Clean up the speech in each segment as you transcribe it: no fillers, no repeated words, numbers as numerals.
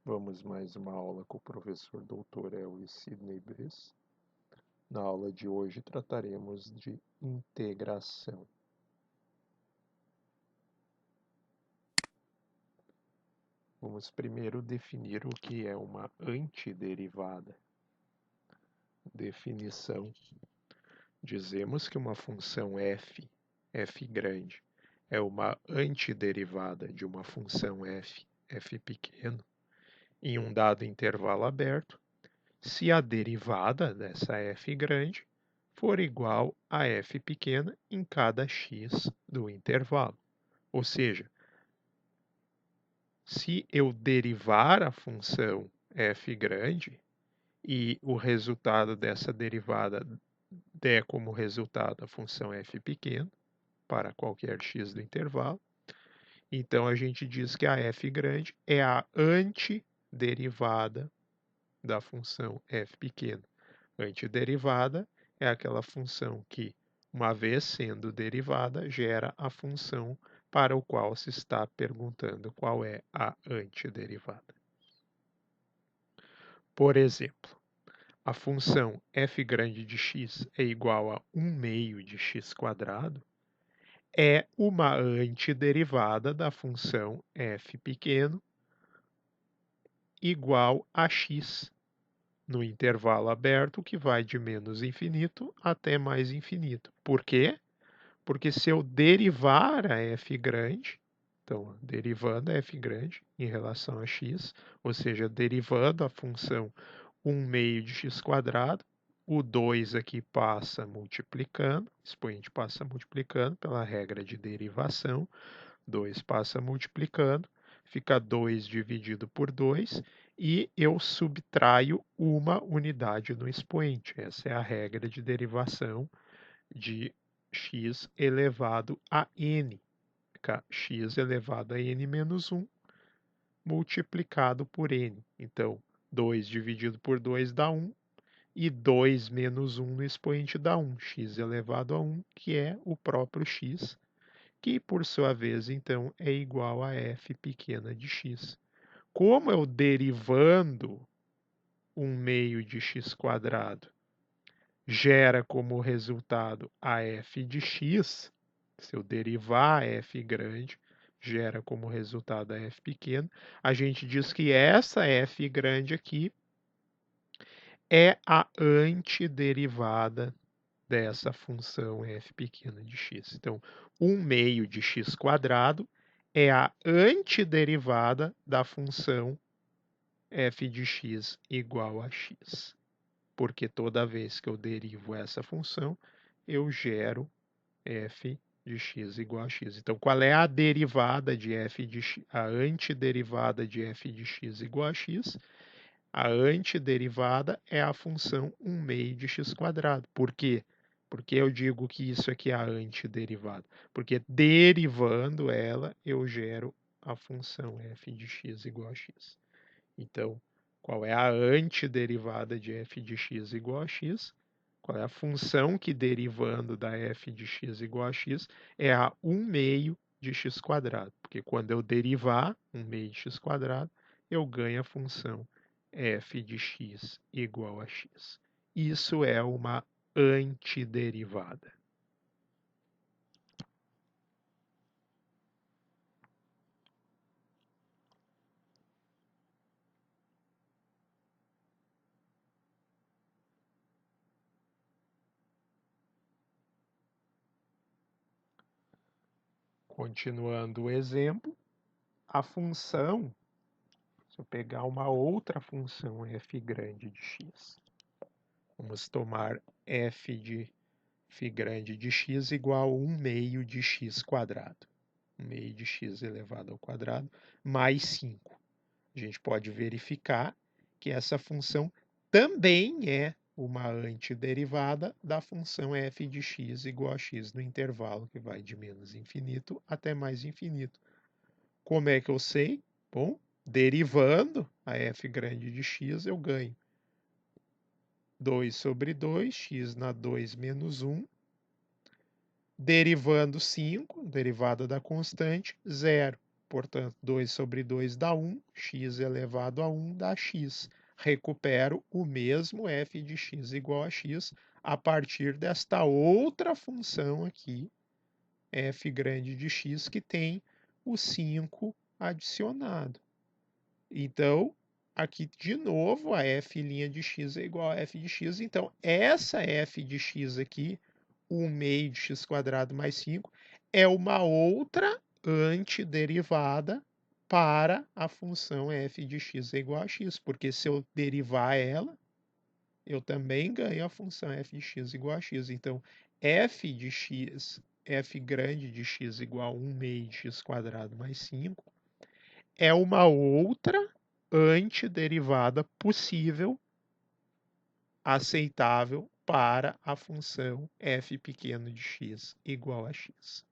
Vamos mais uma aula com o professor Dr. Elvis Sidney Briz. Na aula de hoje trataremos de integração. Vamos primeiro definir o que é uma antiderivada. Definição: dizemos que uma função f grande, é uma antiderivada de uma função f pequeno, em um dado intervalo aberto, se a derivada dessa f grande for igual a f pequena em cada x do intervalo. Ou seja, se eu derivar a função f grande e o resultado dessa derivada der como resultado a função f pequena para qualquer x do intervalo, então a gente diz que a f grande é a antiderivada da função f pequena. Antiderivada é aquela função que, uma vez sendo derivada, gera a função para o qual se está perguntando qual é a antiderivada. Por exemplo, a função f grande de x é igual a 1 meio de x quadrado é uma antiderivada da função f pequeno igual a x, no intervalo aberto que vai de menos infinito até mais infinito. Por quê? Porque se eu derivar a f grande, então derivando a f grande em relação a x, ou seja, derivando a função 1 meio de x quadrado, o 2 aqui passa multiplicando, expoente passa multiplicando pela regra de derivação, 2 passa multiplicando, fica 2 dividido por 2, e eu subtraio uma unidade no expoente. Essa é a regra de derivação de x elevado a n. X elevado a n menos 1 multiplicado por n. Então, 2 dividido por 2 dá 1, e 2 menos 1 no expoente dá 1. X elevado a 1, que é o próprio x, que por sua vez, então, é igual a f pequena de x. Como eu derivando 1 meio de x quadrado gera como resultado a f de x, se eu derivar a f grande, gera como resultado a f pequeno, a gente diz que essa f grande aqui é a antiderivada dessa função f pequena de x. Então, 1 meio de x quadrado é a antiderivada da função f de x igual a x. Porque toda vez que eu derivo essa função, eu gero f de x igual a x. Então, qual é a derivada de f de x? A antiderivada de f de x igual a x? A antiderivada é a função 1 meio de x quadrado. Por quê? Porque eu digo que isso aqui é a antiderivada. Porque derivando ela, eu gero a função f de x igual a x. Então, qual é a antiderivada de f de x igual a x? Qual é a função que, derivando da f de x igual a x, é a 1 meio de x quadrado? Porque quando eu derivar 1 meio de x quadrado, eu ganho a função f de x igual a x. Isso é uma antiderivada. Continuando o exemplo, a função, se eu pegar uma outra função f grande de x, vamos tomar f grande de x igual a 1 meio de x quadrado. 1 meio de x elevado ao quadrado mais 5. A gente pode verificar que essa função também é uma antiderivada da função f de x igual a x no intervalo que vai de menos infinito até mais infinito. Como é que eu sei? Bom, derivando a f grande de x, eu ganho 2 sobre 2, x na 2 menos 1, derivando 5, derivada da constante, 0. portanto, 2 sobre 2 dá 1, x elevado a 1 dá x. Recupero o mesmo f de x igual a x a partir desta outra função aqui, f grande de x, que tem o 5 adicionado. Então, aqui de novo, a f' de x é igual a f de x. Então, essa f de x aqui, 1 meio de x² mais 5, é uma outra antiderivada para a função f de x é igual a x, porque se eu derivar ela, eu também ganho a função f de x igual a x. Então, f de x, f grande de x igual a 1 meio de x² mais 5, é uma outra antiderivada possível, aceitável para a função f pequeno de x igual a x.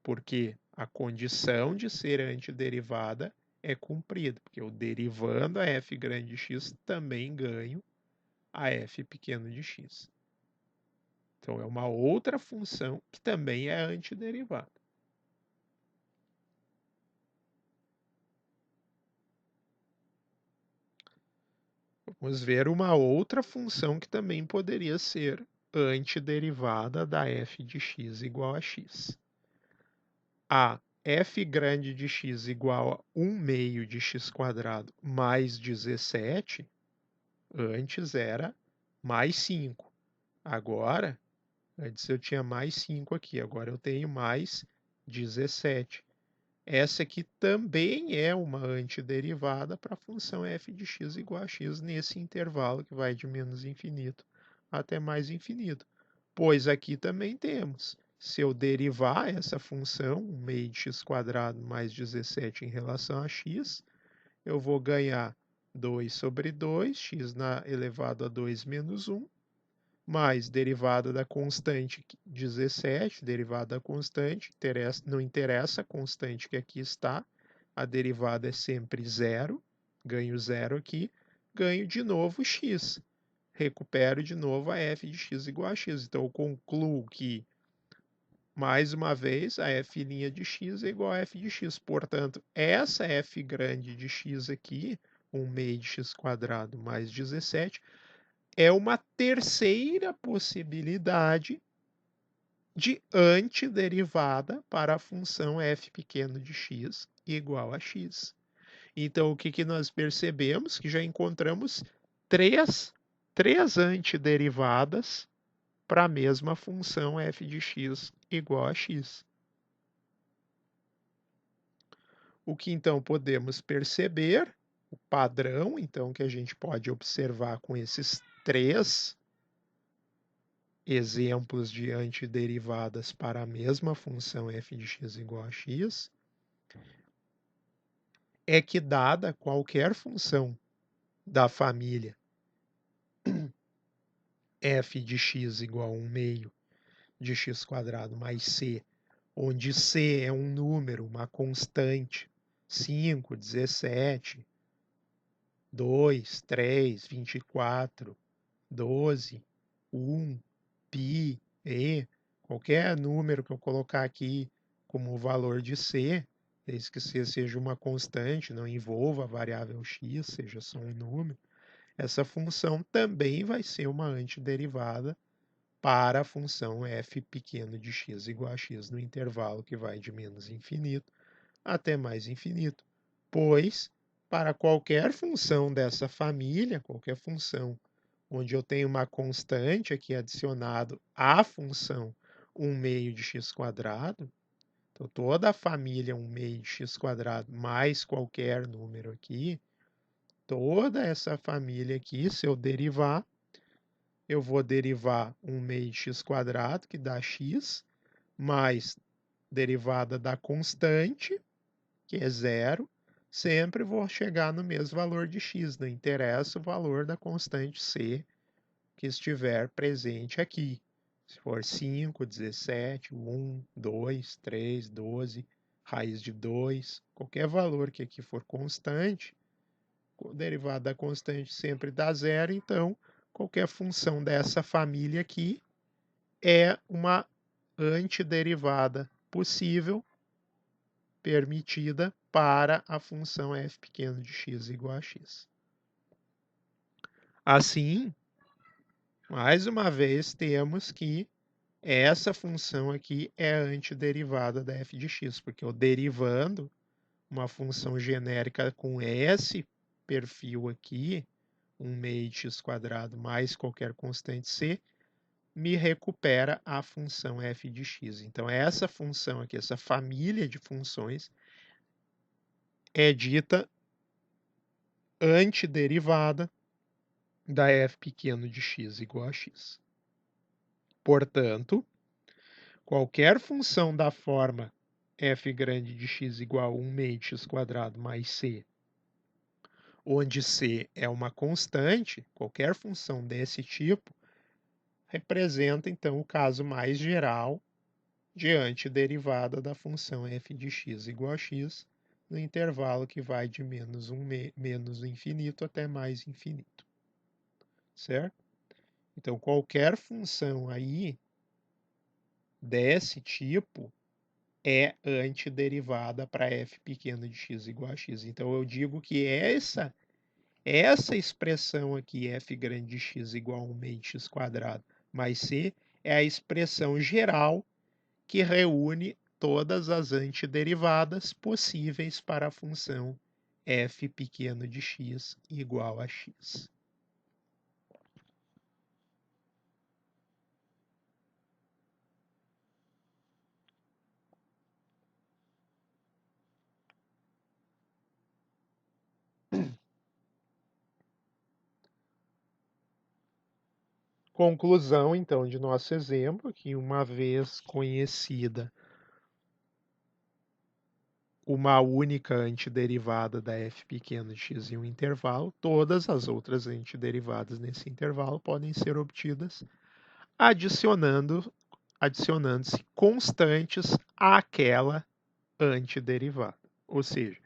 Porque a condição de ser antiderivada é cumprida, porque eu derivando a f grande de x também ganho a f pequeno de x. Então, é uma outra função que também é antiderivada. Vamos ver uma outra função que também poderia ser antiderivada da f de x igual a x. A f grande de x igual a 1 meio de x² mais 17, antes era mais 5. Agora, antes eu tinha mais 5 aqui, agora eu tenho mais 17. Essa aqui também é uma antiderivada para a função f de x igual a x nesse intervalo que vai de menos infinito até mais infinito. Pois aqui também temos, se eu derivar essa função, 1 meio de x² mais 17 em relação a x, eu vou ganhar 2 sobre 2, x elevado a 2 menos 1, mais derivada da constante 17, derivada da constante, não interessa a constante que aqui está, a derivada é sempre zero, ganho zero aqui, ganho de novo x. Recupero de novo a f de x igual a x. Então, eu concluo que, mais uma vez, a f' de x é igual a f de x. Portanto, essa f grande de x aqui, 1 meio de x² mais 17, é uma terceira possibilidade de antiderivada para a função f pequeno de x igual a x. Então, o que nós percebemos? Que já encontramos três antiderivadas para a mesma função f de x igual a x. O que então podemos perceber, o padrão então que a gente pode observar com esses três exemplos de antiderivadas para a mesma função f de x igual a x, é que dada qualquer função da família f de x igual a 1 meio de x² mais c, onde c é um número, uma constante, 5, 17, 2, 3, 24, 12, 1, π, e, qualquer número que eu colocar aqui como valor de c, desde que c seja uma constante, não envolva a variável x, seja só um número, essa função também vai ser uma antiderivada para a função f pequeno de x igual a x no intervalo que vai de menos infinito até mais infinito, pois para qualquer função dessa família, qualquer função onde eu tenho uma constante aqui adicionado à função 1 meio de x², então toda a família 1 meio de x² mais qualquer número aqui, toda essa família aqui, se eu derivar, eu vou derivar 1 meio de x², que dá x, mais derivada da constante, que é zero, sempre vou chegar no mesmo valor de x, não interessa o valor da constante c que estiver presente aqui. Se for 5, 17, 1, 2, 3, 12, raiz de 2, qualquer valor que aqui for constante, o derivado da constante sempre dá zero, então qualquer função dessa família aqui é uma antiderivada possível permitida para a função f pequeno de x igual a x. Assim, mais uma vez, temos que essa função aqui é a antiderivada da f de x, porque eu derivando uma função genérica com esse perfil aqui, 1 meio de x quadrado mais qualquer constante c, me recupera a função f de x. Então, essa função aqui, essa família de funções, é dita antiderivada da f pequeno de x igual a x. Portanto, qualquer função da forma f grande de x igual a 1 meio de x quadrado mais c, onde c é uma constante, qualquer função desse tipo, representa, então, o caso mais geral de antiderivada da função f de x igual a x no intervalo que vai de menos infinito até mais infinito. Certo? Então, qualquer função aí desse tipo é antiderivada para f pequeno de x igual a x. Então, eu digo que essa expressão aqui, f grande de x igual a 1 meio de x quadrado mais c, é a expressão geral que reúne todas as antiderivadas possíveis para a função f pequeno de x igual a x. Conclusão, então, de nosso exemplo, que uma vez conhecida uma única antiderivada da f pequeno de x em um intervalo, todas as outras antiderivadas nesse intervalo podem ser obtidas adicionando-se constantes àquela antiderivada. Ou seja,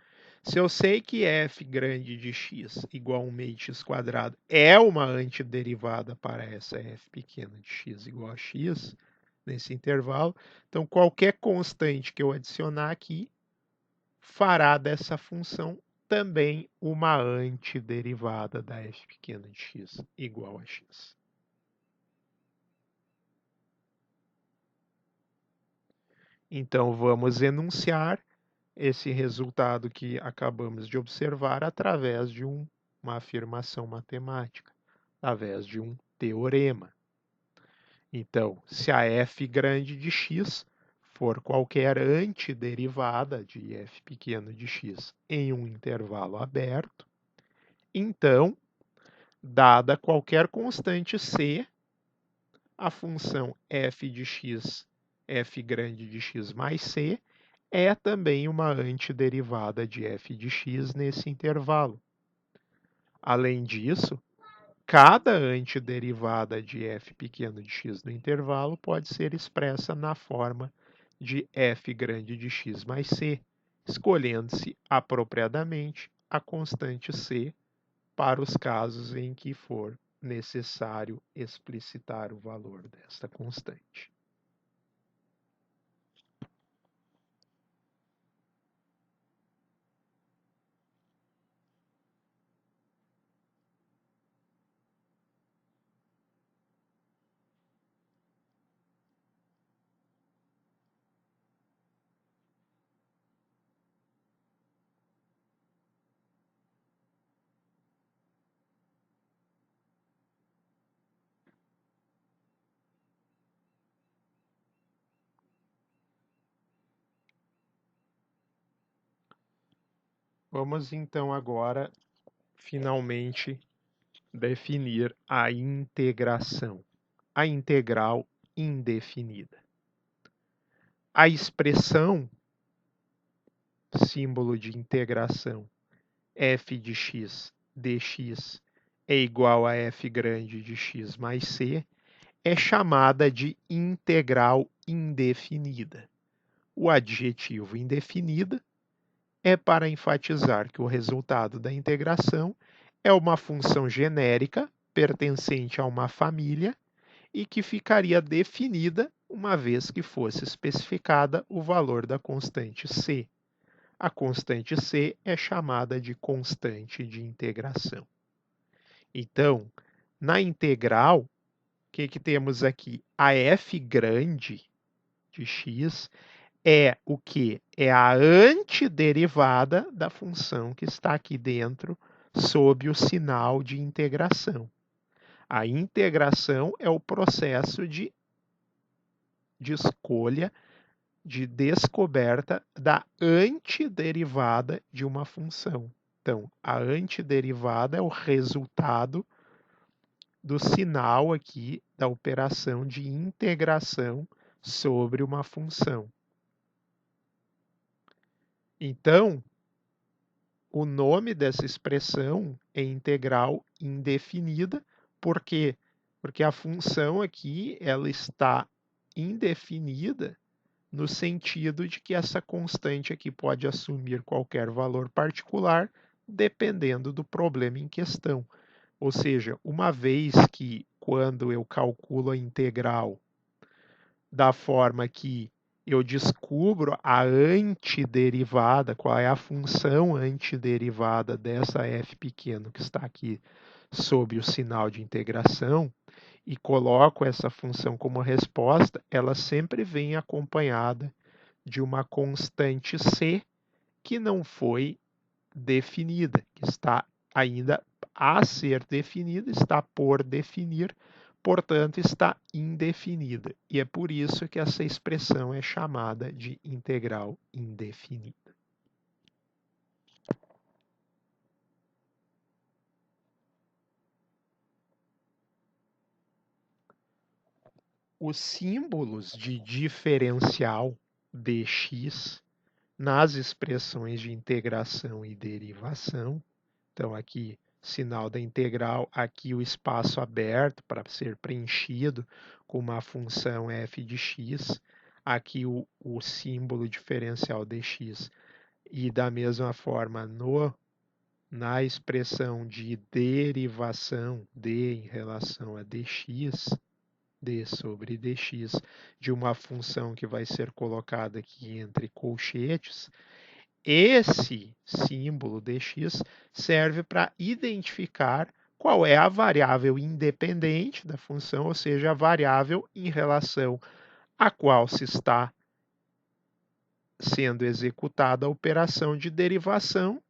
se eu sei que f grande de x igual a 1 meio de x quadrado é uma antiderivada para essa f pequena de x igual a x, nesse intervalo, então qualquer constante que eu adicionar aqui fará dessa função também uma antiderivada da f pequena de x igual a x. Então, vamos enunciar esse resultado que acabamos de observar através de uma afirmação matemática, através de um teorema. Então, se a f grande de x for qualquer antiderivada de f pequeno de x em um intervalo aberto, então, dada qualquer constante c, a função f de x, f grande de x mais c, é também uma antiderivada de f de x nesse intervalo. Além disso, cada antiderivada de f pequeno de x no intervalo pode ser expressa na forma de f grande de x mais c, escolhendo-se apropriadamente a constante c para os casos em que for necessário explicitar o valor desta constante. Vamos então agora finalmente definir a integração, a integral indefinida. A expressão, símbolo de integração, f de x dx é igual a f grande de x mais c, é chamada de integral indefinida. O adjetivo indefinida é para enfatizar que o resultado da integração é uma função genérica pertencente a uma família e que ficaria definida uma vez que fosse especificada o valor da constante c. A constante C é chamada de constante de integração. Então, na integral, o que temos aqui? A f grande de x é o que? É a antiderivada da função que está aqui dentro sob o sinal de integração. A integração é o processo de escolha, de descoberta da antiderivada de uma função. Então, a antiderivada é o resultado do sinal aqui da operação de integração sobre uma função. Então, o nome dessa expressão é integral indefinida. Por quê? Porque a função aqui ela está indefinida no sentido de que essa constante aqui pode assumir qualquer valor particular, dependendo do problema em questão. Ou seja, uma vez que quando eu calculo a integral da forma que eu descubro a antiderivada, qual é a função antiderivada dessa f pequeno que está aqui sob o sinal de integração, e coloco essa função como resposta, ela sempre vem acompanhada de uma constante c que não foi definida, que está ainda a ser definida, está por definir, portanto, está indefinida. E é por isso que essa expressão é chamada de integral indefinida. Os símbolos de diferencial dx nas expressões de integração e derivação, então aqui sinal da integral, aqui o espaço aberto para ser preenchido com uma função f de x, aqui o símbolo diferencial dx, e da mesma forma na expressão de derivação d em relação a dx, d sobre dx, de uma função que vai ser colocada aqui entre colchetes, esse símbolo dx serve para identificar qual é a variável independente da função, ou seja, a variável em relação à qual se está sendo executada a operação de derivação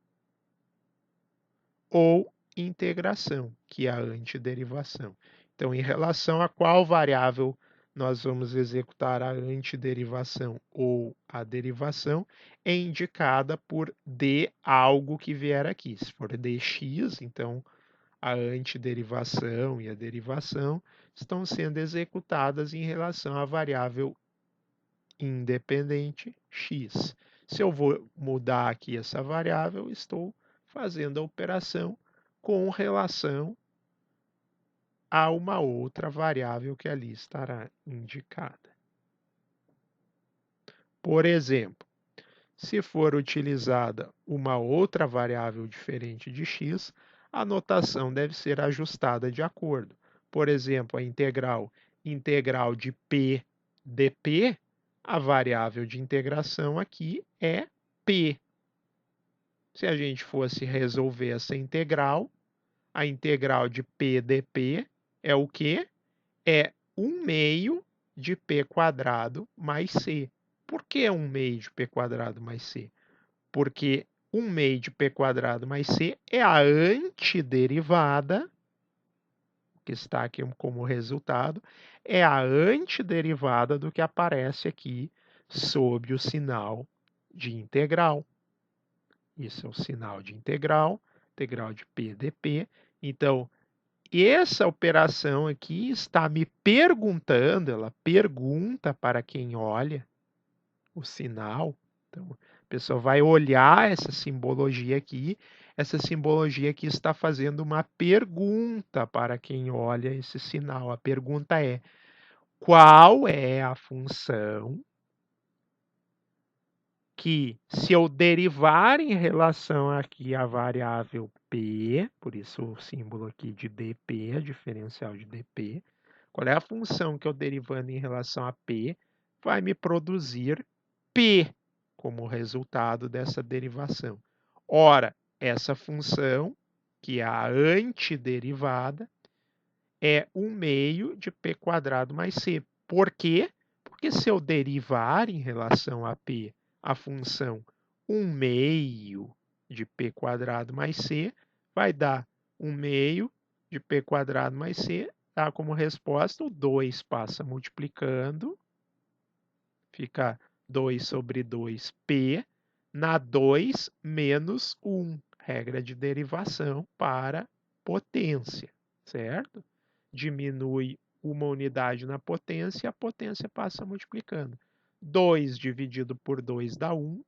ou integração, que é a antiderivação. Então, em relação a qual variável nós vamos executar a antiderivação ou a derivação, é indicada por d algo que vier aqui. Se for dx, então a antiderivação e a derivação estão sendo executadas em relação à variável independente x. Se eu vou mudar aqui essa variável, estou fazendo a operação com relação a uma outra variável que ali estará indicada. Por exemplo, se for utilizada uma outra variável diferente de x, a notação deve ser ajustada de acordo. Por exemplo, a integral de p dp, a variável de integração aqui é p. Se a gente fosse resolver essa integral, a integral de p dp é o quê? É 1/2 de p quadrado mais c. Por que 1/2 de p quadrado mais c? Porque 1/2 de p quadrado mais c é a antiderivada, que está aqui como resultado, é a antiderivada do que aparece aqui sob o sinal de integral. Isso é o sinal de integral de p dp. Então, essa operação aqui está me perguntando, ela pergunta para quem olha o sinal. Então, a pessoa vai olhar essa simbologia aqui está fazendo uma pergunta para quem olha esse sinal. A pergunta é: qual é a função que, se eu derivar em relação aqui à variável p, por isso o símbolo aqui de dp, a diferencial de dp, qual é a função que eu derivando em relação a p vai me produzir p como resultado dessa derivação. Ora, essa função, que é a antiderivada, é 1/2 de p² mais c. Por quê? Porque se eu derivar em relação a p a função 1/2 de p² mais c, vai dar 1/2 de p² mais c, dá como resposta o 2 passa multiplicando, fica 2 sobre 2p, na 2 menos 1, regra de derivação para potência, certo? Diminui uma unidade na potência, a potência passa multiplicando. 2 dividido por 2 dá 1,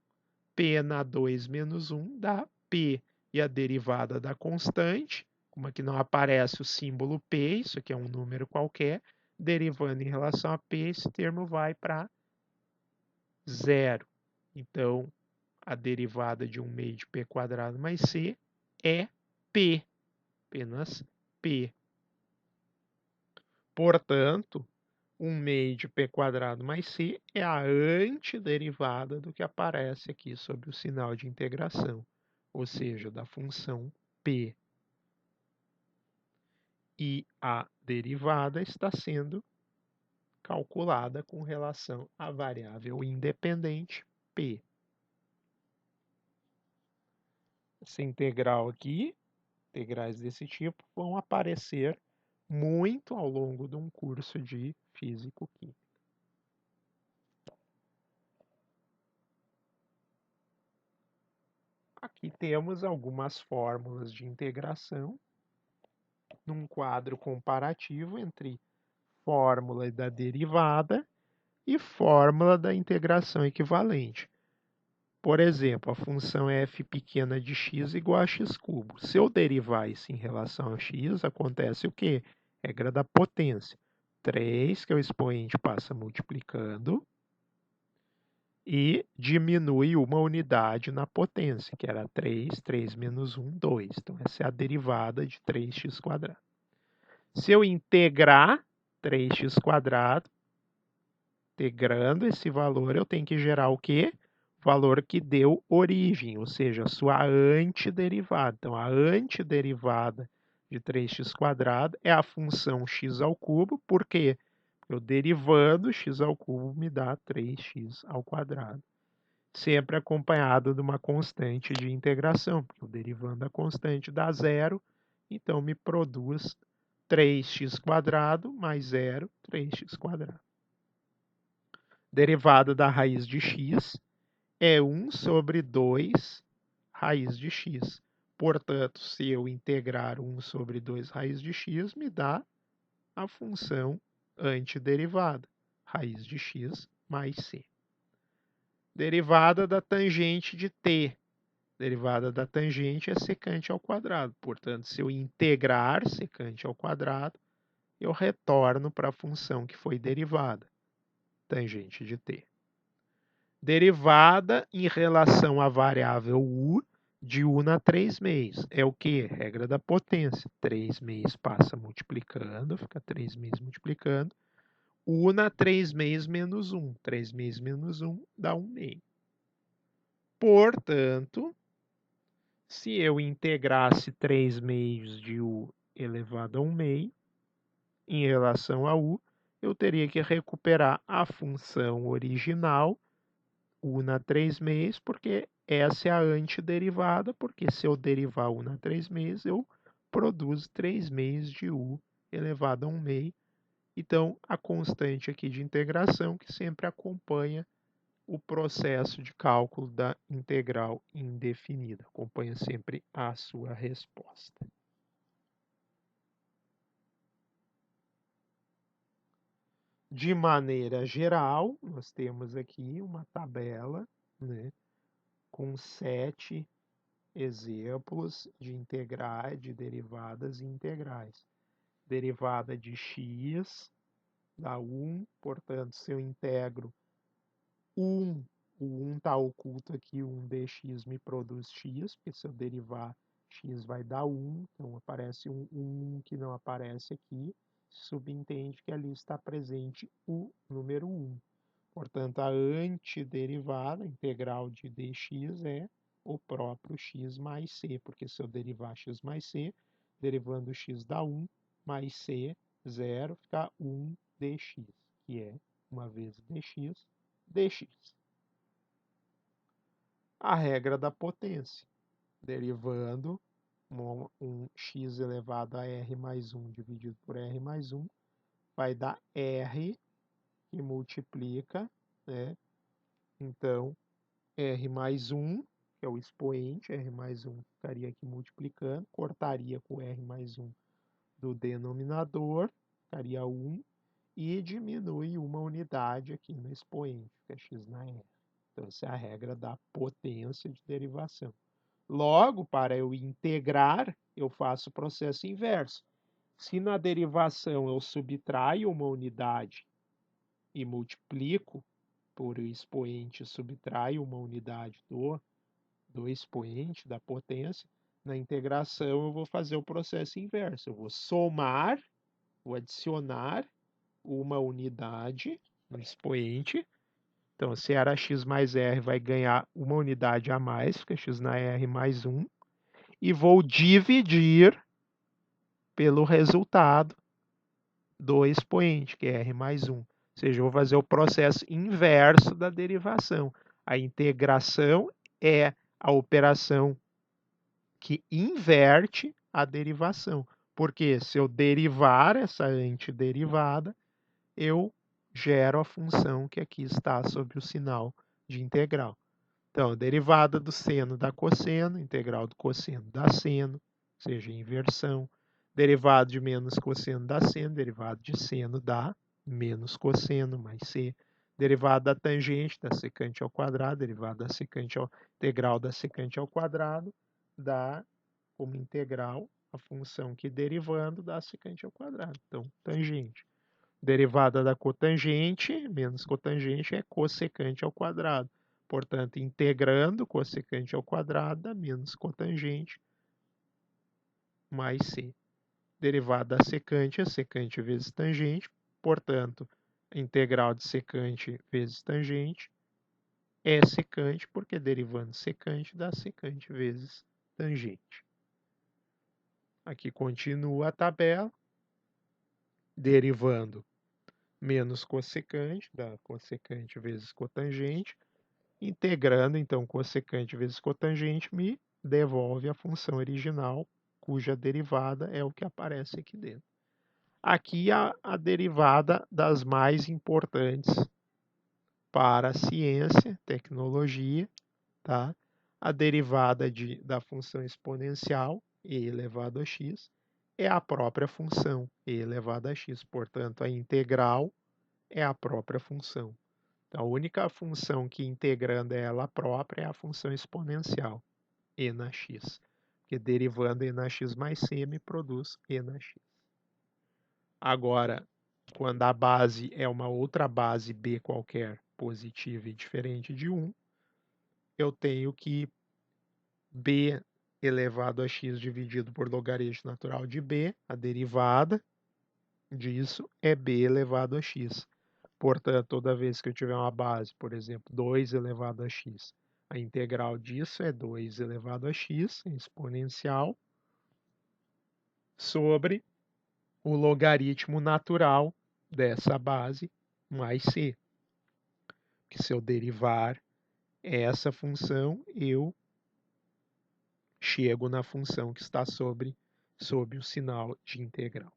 p na 2 menos 1 dá p. E a derivada da constante, como aqui não aparece o símbolo p, isso aqui é um número qualquer, derivando em relação a p, esse termo vai para zero. Então, a derivada de 1/2 de p² mais c é p, apenas p. Portanto, 1/2 de p² mais c é a antiderivada do que aparece aqui sob o sinal de integração, ou seja, da função p. E a derivada está sendo calculada com relação à variável independente p. Essa integral aqui, integrais desse tipo, vão aparecer muito ao longo de um curso de físico-química. Aqui temos algumas fórmulas de integração num quadro comparativo entre fórmula da derivada e fórmula da integração equivalente. Por exemplo, a função f pequena de x igual a x³. Se eu derivar isso em relação a x, acontece o quê? Regra da potência. 3, que é o expoente, passa multiplicando e diminui uma unidade na potência, que era 3, 3 menos 1, 2. Então, essa é a derivada de 3x². Se eu integrar 3x², integrando esse valor, eu tenho que gerar o quê? O valor que deu origem, ou seja, a sua antiderivada. Então, a antiderivada de 3x² é a função x². Por quê? Eu derivando x² me dá 3x². Sempre acompanhado de uma constante de integração, porque eu derivando a constante dá zero, então me produz 3x² mais zero, 3x². Derivada da raiz de x é 1 sobre 2 raiz de x. Portanto, se eu integrar 1 sobre 2 raiz de x, me dá a função antiderivada, raiz de x mais c. Derivada da tangente de t. Derivada da tangente é secante ao quadrado. Portanto, se eu integrar secante ao quadrado, eu retorno para a função que foi derivada, tangente de t. Derivada em relação à variável u de u na 3/2. É o que? Regra da potência. 3/2 passa multiplicando, fica 3/2 multiplicando. U na 3/2 menos 1. 3/2 menos 1 dá 1/2. Portanto, se eu integrasse 3/2 de u elevado a 1/2 em relação a u, eu teria que recuperar a função original, u na 3/2, porque essa é a antiderivada, porque se eu derivar u na 3/2, eu produzo 3/2 de u elevado a 1/2. Então, a constante aqui de integração que sempre acompanha o processo de cálculo da integral indefinida. Acompanha sempre a sua resposta. De maneira geral, nós temos aqui uma tabela, né, com 7 exemplos de integrais, de derivadas e integrais. Derivada de x dá 1, portanto, se eu integro 1, o 1 está oculto aqui, 1 dx me produz x, porque se eu derivar x vai dar 1, então aparece um 1 que não aparece aqui, subentende que ali está presente o número 1. Portanto, a antiderivada integral de dx é o próprio x mais c, porque se eu derivar x mais c, derivando x dá 1, mais c, 0, fica 1 dx, que é 1 vezes dx. A regra da potência, derivando um x elevado a r mais 1 dividido por r mais 1, vai dar r, que multiplica, né? Então, r mais 1, que é o expoente, r mais 1 ficaria aqui multiplicando, cortaria com r mais 1 do denominador, ficaria 1, e diminui uma unidade aqui no expoente, que é x na r. Então, essa é a regra da potência de derivação. Logo, para eu integrar, eu faço o processo inverso. Se na derivação eu subtraio uma unidade e multiplico por expoente, subtraio uma unidade do expoente, da potência, na integração eu vou fazer o processo inverso. Eu vou somar, vou adicionar uma unidade no expoente. Então, se era x mais r, vai ganhar uma unidade a mais, fica x na r mais 1. E vou dividir pelo resultado do expoente, que é r mais 1. Ou seja, eu vou fazer o processo inverso da derivação. A integração é a operação que inverte a derivação. Porque se eu derivar essa antiderivada, eu gero a função que aqui está sob o sinal de integral. Então, derivada do seno dá cosseno, integral do cosseno dá seno, ou seja, inversão. Derivado de menos cosseno dá seno, derivado de seno dá menos cosseno, mais c. Derivado da tangente da secante ao quadrado, derivado da secante ao integral da secante ao quadrado, dá como integral a função que derivando dá secante ao quadrado. Então, tangente. Derivada da cotangente, menos cotangente, é cossecante ao quadrado. Portanto, integrando cossecante ao quadrado dá menos cotangente mais c. Derivada da secante é secante vezes tangente. Portanto, a integral de secante vezes tangente é secante, porque derivando secante dá secante vezes tangente. Aqui continua a tabela. Derivando menos cossecante, dá cossecante vezes cotangente. Integrando, então, cossecante vezes cotangente me devolve a função original, cuja derivada é o que aparece aqui dentro. Aqui a derivada das mais importantes para a ciência, tecnologia, tá? A derivada da função exponencial, e elevado a x, é a própria função, e elevado a x. Portanto, a integral é a própria função. Então, a única função que integrando ela própria é a função exponencial, e na x. Porque derivando e na x mais c me produz e na x. Agora, quando a base é uma outra base b qualquer, positiva e diferente de 1, eu tenho que b elevado a x dividido por logaritmo natural de b, a derivada disso é b elevado a x. Portanto, toda vez que eu tiver uma base, por exemplo, 2 elevado a x, a integral disso é 2 elevado a x, exponencial, sobre o logaritmo natural dessa base mais c. Que se eu derivar essa função, eu chego na função que está sob o sinal de integral.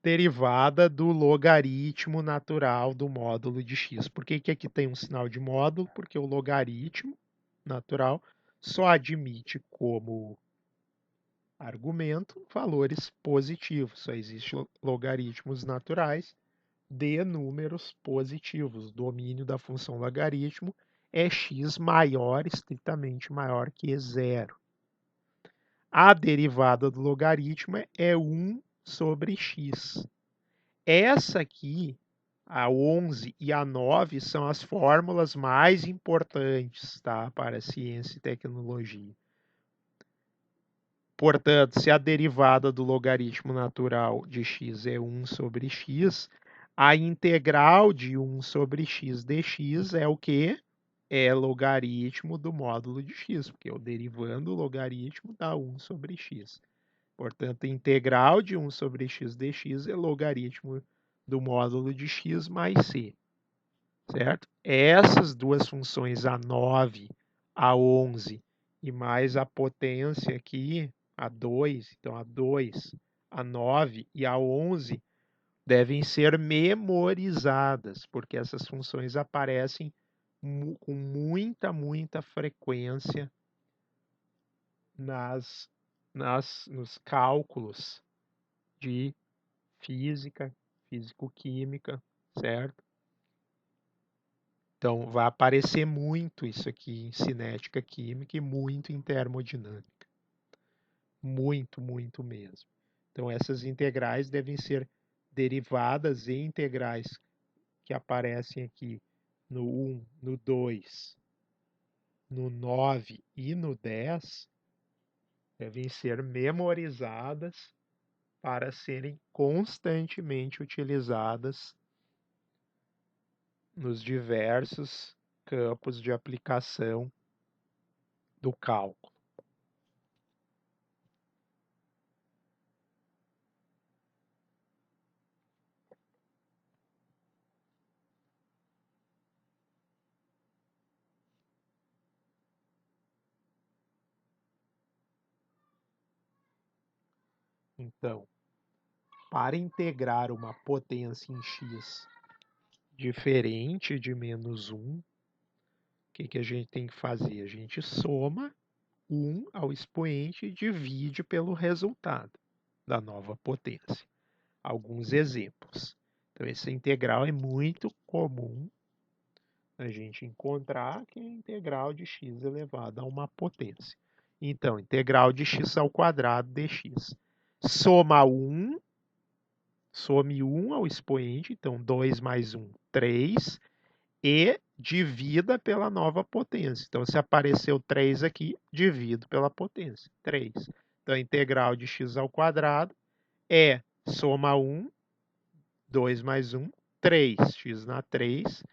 Derivada do logaritmo natural do módulo de x. Por que aqui tem um sinal de módulo? Porque o logaritmo natural só admite como argumento valores positivos. Só existem logaritmos naturais de números positivos. O domínio da função logaritmo é x maior, estritamente maior que zero. A derivada do logaritmo é 1 sobre x. Essa aqui, a 11 e a 9, são as fórmulas mais importantes, tá, para a ciência e tecnologia. Portanto, se a derivada do logaritmo natural de x é 1 sobre x, A integral de 1 sobre x dx é o quê? É logaritmo do módulo de x, porque eu derivando o logaritmo dá 1 sobre x. Portanto, a integral de 1 sobre x dx é logaritmo do módulo de x mais c, certo? Essas duas funções, a 9, a 11 e mais a potência aqui, a 2, então a 2, a 9 e a 11, devem ser memorizadas, porque essas funções aparecem com muita frequência nos cálculos de física, físico-química, certo? Então, vai aparecer muito isso aqui em cinética química e muito em termodinâmica. Muito mesmo. Então, essas integrais devem ser derivadas e integrais que aparecem aqui no 1, no 2, no 9 e no 10, devem ser memorizadas para serem constantemente utilizadas nos diversos campos de aplicação do cálculo. Então, para integrar uma potência em x diferente de menos 1, o que a gente tem que fazer? A gente soma 1 ao expoente e divide pelo resultado da nova potência. Alguns exemplos. Então, essa integral é muito comum a gente encontrar, que é a integral de x elevado a uma potência. Então, integral de x ao quadrado dx. Soma 1, some 1 ao expoente, então 2 mais 1, 3, e divida pela nova potência. Então, se apareceu 3 aqui, divido pela potência, 3. Então, a integral de x ao quadrado é soma 1, 2 mais 1, 3. X na 3. O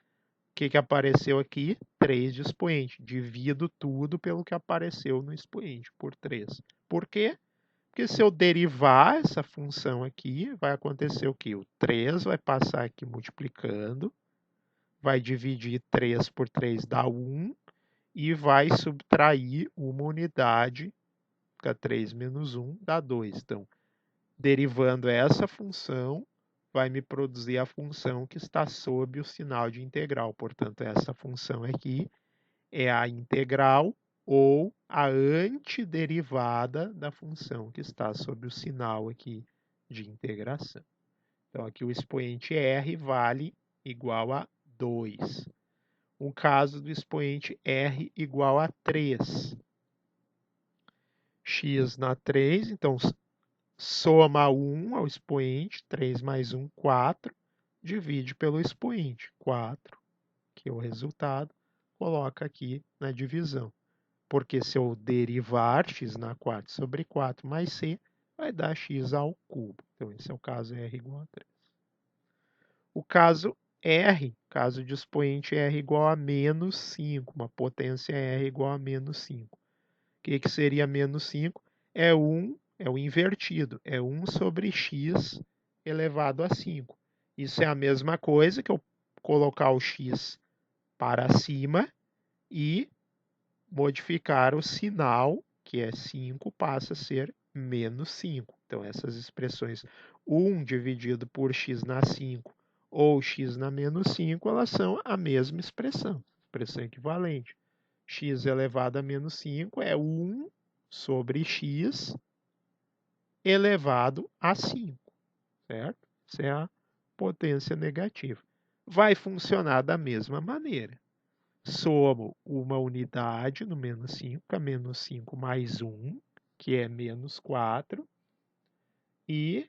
que apareceu aqui? 3 de expoente. Divido tudo pelo que apareceu no expoente, por 3. Por quê? Porque se eu derivar essa função aqui, vai acontecer o quê? O 3 vai passar aqui multiplicando, vai dividir 3 por 3 dá 1, e vai subtrair uma unidade, fica 3 menos 1, dá 2. Então, derivando essa função, vai me produzir a função que está sob o sinal de integral. Portanto, essa função aqui é a integral ou a antiderivada da função que está sob o sinal aqui de integração. Então, aqui o expoente r vale igual a 2. O caso do expoente r igual a 3. X na 3, então soma 1 ao expoente, 3 mais 1, 4, divide pelo expoente, 4, que é o resultado, coloca aqui na divisão. Porque se eu derivar x na 4 sobre 4 mais c, vai dar x ao cubo. Então, esse é o caso r igual a 3. O caso R, caso de expoente R igual a menos 5, uma potência R igual a menos 5. O que seria menos 5? É o invertido, é 1 sobre x elevado a 5. Isso é a mesma coisa que eu colocar o x para cima e modificar o sinal, que é 5, passa a ser menos 5. Então, essas expressões 1 dividido por x na 5 ou x na menos 5, elas são a mesma expressão equivalente. X elevado a menos 5 é 1 sobre x elevado a 5, certo? Essa é a potência negativa. Vai funcionar da mesma maneira. Somo uma unidade no menos 5, a menos 5 mais 1, que é menos 4, e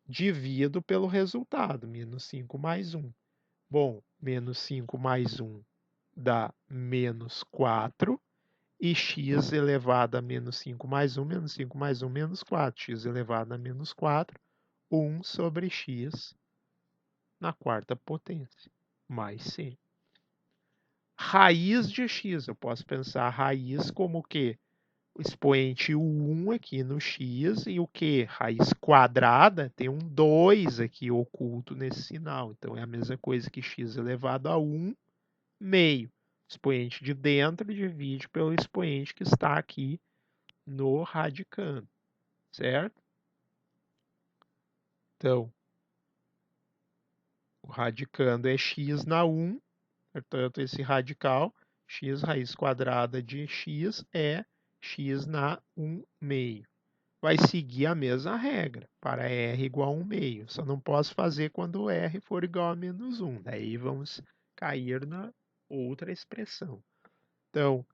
divido pelo resultado, menos 5 mais 1. Bom, menos 5 mais 1 dá menos 4, e x elevado a menos 5 mais 1, menos 5 mais 1, menos 4. X elevado a menos 4, 1 sobre x na quarta potência, mais c. Raiz de x, eu posso pensar a raiz como o quê? O expoente 1 aqui no x e o que? Raiz quadrada tem um 2 aqui oculto nesse sinal. Então, é a mesma coisa que x elevado a 1 meio. O expoente de dentro divide pelo expoente que está aqui no radicando, certo? Então, o radicando é x na 1, portanto, esse radical, x raiz quadrada de x é x na 1 meio. Vai seguir a mesma regra, para r igual a 1 meio. Só não posso fazer quando r for igual a menos 1. Daí vamos cair na outra expressão. Então,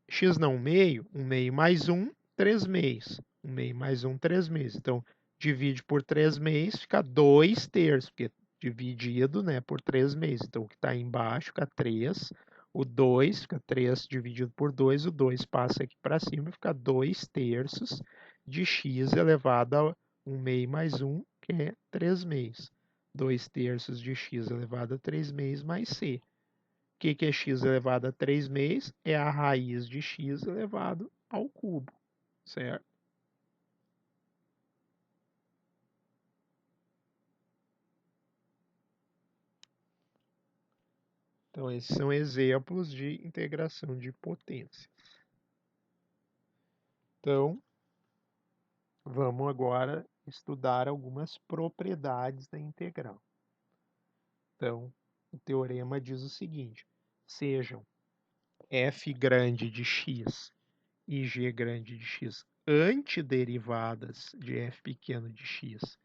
x não 1 meio mais 1, 3 meios. 1 meio mais 1, 3 meios. Então, divide por 3 meios, fica 2 terços, porque dividido, né, por 3 meios. Então, o que está embaixo fica 3, o 2 fica 3 dividido por 2, o 2 passa aqui para cima, fica 2 terços de x elevado a 1 meio mais 1, que é 3 meios. 2 terços de x elevado a 3 meios mais c. O que é x elevado a 3 meios? É a raiz de x elevado ao cubo, certo? Então, esses são exemplos de integração de potências. Então, vamos agora estudar algumas propriedades da integral. Então, o teorema diz o seguinte: sejam f grande de x e g grande de x antiderivadas de f pequeno de x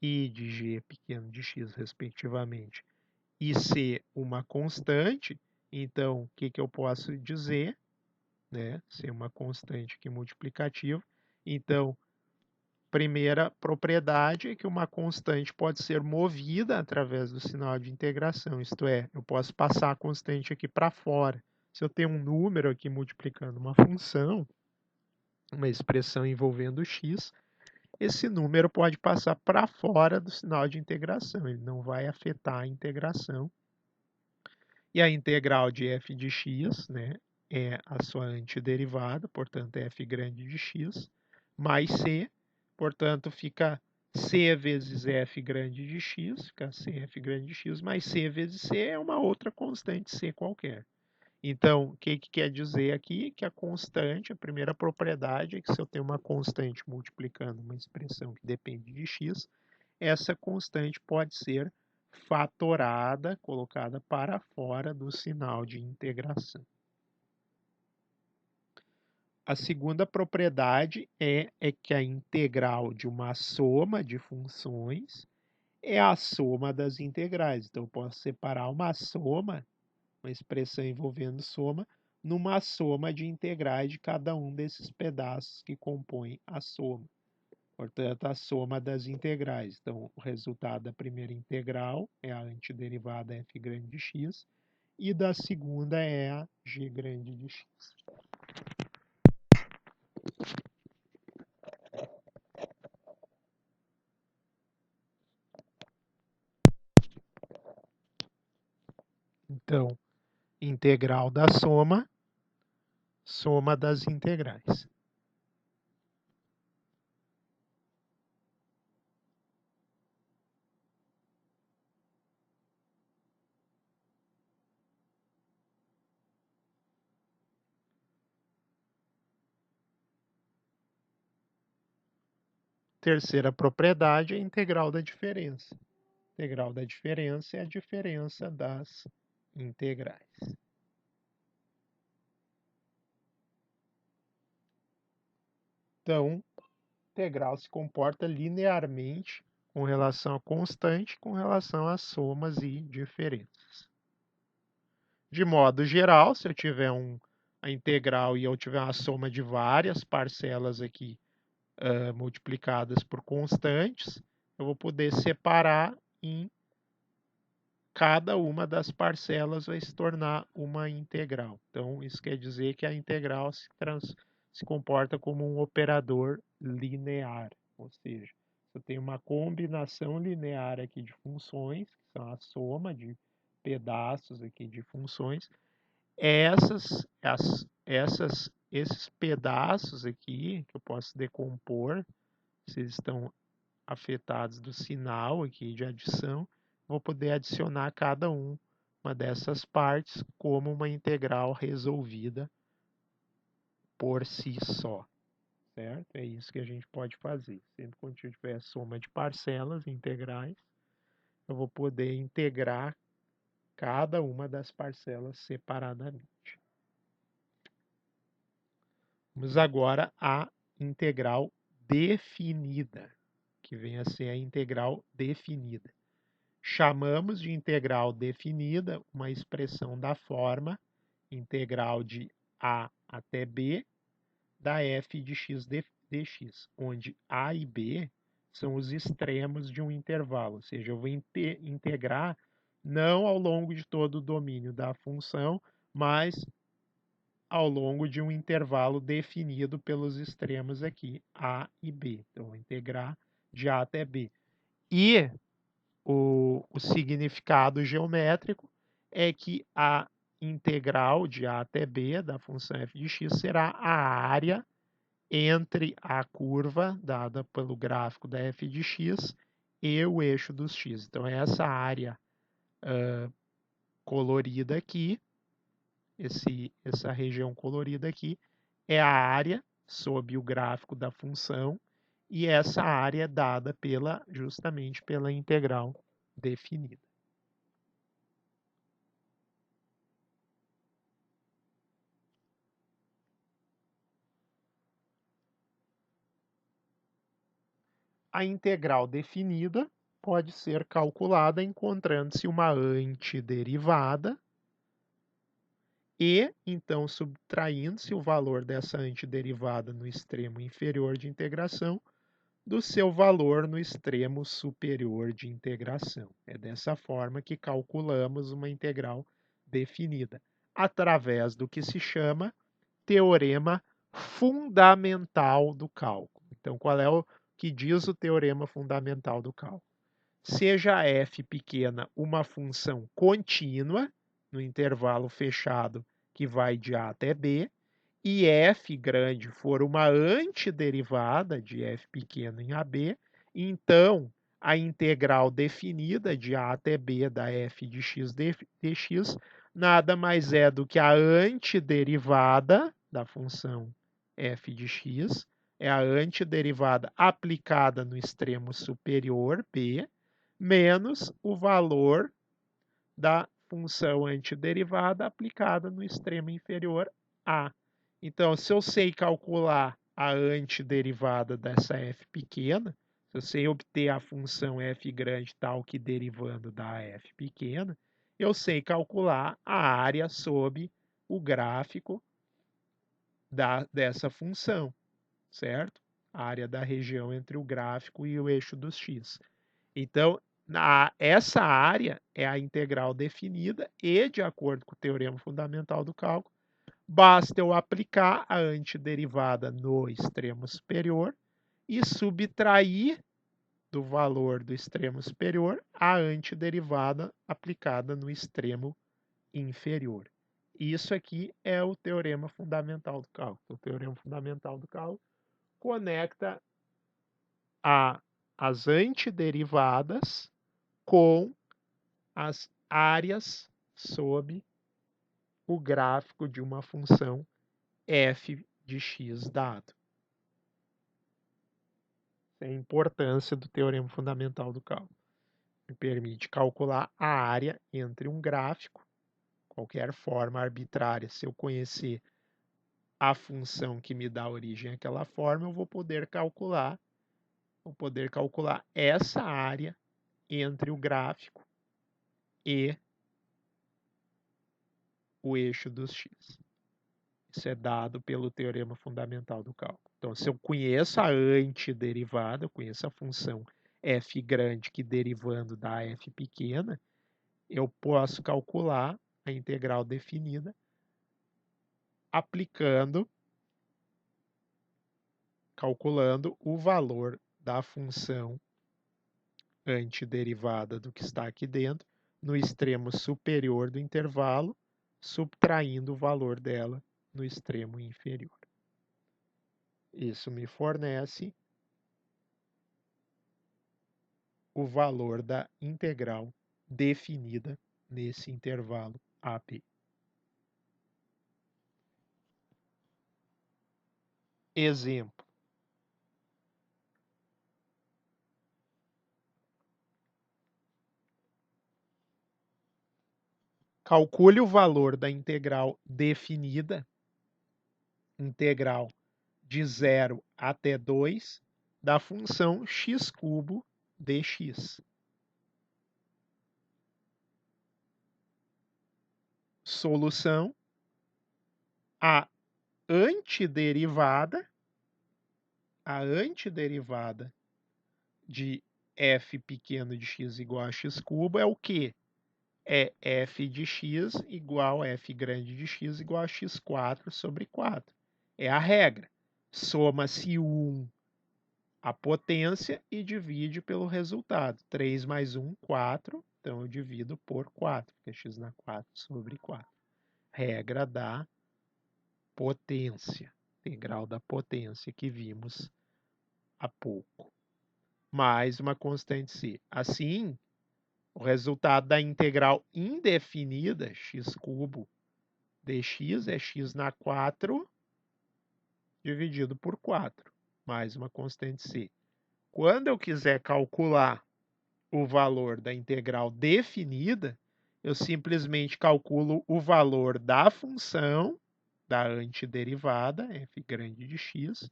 e de g pequeno de x, respectivamente, e C uma constante, então o que eu posso dizer? Né? Ser uma constante aqui multiplicativa. Então, primeira propriedade é que uma constante pode ser movida através do sinal de integração, isto é, eu posso passar a constante aqui para fora. Se eu tenho um número aqui multiplicando uma função, uma expressão envolvendo x, esse número pode passar para fora do sinal de integração, ele não vai afetar a integração. E a integral de f de x, né, é a sua antiderivada, portanto, é f grande de x, mais c, portanto, fica c vezes f grande de x, fica cf grande de x, mais c vezes c é uma outra constante c qualquer. Então, o que quer dizer aqui? Que a constante, a primeira propriedade é que se eu tenho uma constante multiplicando uma expressão que depende de x, essa constante pode ser fatorada, colocada para fora do sinal de integração. A segunda propriedade é que a integral de uma soma de funções é a soma das integrais. Então, eu posso separar uma soma, uma expressão envolvendo soma, numa soma de integrais de cada um desses pedaços que compõem a soma. Portanto, a soma das integrais. Então, o resultado da primeira integral é a antiderivada f grande de x, e da segunda é a g grande de x. Então, integral da soma, soma das integrais. Terceira propriedade é a integral da diferença. A integral da diferença é a diferença das integrais. Então, a integral se comporta linearmente com relação à constante, com relação às somas e diferenças. De modo geral, se eu tiver a integral e eu tiver uma soma de várias parcelas aqui multiplicadas por constantes, eu vou poder separar em cada uma das parcelas vai se tornar uma integral. Então, isso quer dizer que a integral se comporta como um operador linear, ou seja, Eu tenho uma combinação linear aqui de funções, que são a soma de pedaços aqui de funções. Esses pedaços aqui, que eu posso decompor, se eles estão afetados do sinal aqui de adição, vou poder adicionar cada uma dessas partes como uma integral resolvida por si só, certo? É isso que a gente pode fazer. Sempre quando tiver soma de parcelas integrais, eu vou poder integrar cada uma das parcelas separadamente. Vamos agora à integral definida, que vem a ser a integral definida. Chamamos de integral definida uma expressão da forma integral de a até b da f de x dx, onde a e b são os extremos de um intervalo, ou seja, eu vou integrar não ao longo de todo o domínio da função, mas ao longo de um intervalo definido pelos extremos aqui, a e b. Então, vou integrar de a até b. E o significado geométrico é que a integral de a até b da função f de x será a área entre a curva dada pelo gráfico da f de x e o eixo dos x. Então, essa área colorida aqui, essa região colorida aqui, é a área sob o gráfico da função, e essa área é dada justamente pela integral definida. A integral definida pode ser calculada encontrando-se uma antiderivada e, então, subtraindo-se o valor dessa antiderivada no extremo inferior de integração do seu valor no extremo superior de integração. É dessa forma que calculamos uma integral definida, através do que se chama teorema fundamental do cálculo. Então, qual é o que diz o teorema fundamental do cálculo? Seja f pequena uma função contínua, no intervalo fechado que vai de a até b, e f grande for uma antiderivada de f pequeno em AB, então a integral definida de a até b da f de x dx nada mais é do que a antiderivada da função f de x, é a antiderivada aplicada no extremo superior, b, menos o valor da função antiderivada aplicada no extremo inferior, a. Então, se eu sei calcular a antiderivada dessa f pequena, se eu sei obter a função f grande tal que derivando da f pequena, eu sei calcular a área sob o gráfico dessa função, certo? A área da região entre o gráfico e o eixo dos x. Então, essa área é a integral definida e, de acordo com o teorema fundamental do cálculo, basta eu aplicar a antiderivada no extremo superior e subtrair do valor do extremo superior a antiderivada aplicada no extremo inferior. Isso aqui é o teorema fundamental do cálculo. O teorema fundamental do cálculo conecta as antiderivadas com as áreas sob o gráfico de uma função f de x dado. Essa é a importância do teorema fundamental do cálculo. Me permite calcular a área entre um gráfico, qualquer forma arbitrária. Se eu conhecer a função que me dá origem àquela forma, eu vou poder calcular essa área entre o gráfico e o eixo dos x. Isso é dado pelo teorema fundamental do cálculo. Então, se eu conheço a antiderivada, eu conheço a função f grande que derivando da f pequena, eu posso calcular a integral definida calculando o valor da função antiderivada do que está aqui dentro no extremo superior do intervalo, subtraindo o valor dela no extremo inferior. Isso me fornece o valor da integral definida nesse intervalo AB. Exemplo. Calcule o valor da integral definida, integral de 0 até 2, da função x³ dx. Solução: a antiderivada de f pequeno de x igual a x³ é o quê? É f de x igual a f grande de x igual a x² sobre 4. É a regra. Soma-se 1 a potência e divide pelo resultado. 3 mais 1, 4. Então, eu divido por 4, que é x na 4 sobre 4. Regra da potência. Integral da potência que vimos há pouco. Mais uma constante c. Assim, o resultado da integral indefinida, x³ dx, é x na 4 dividido por 4, mais uma constante c. Quando eu quiser calcular o valor da integral definida, eu simplesmente calculo o valor da função da antiderivada, f grande de x,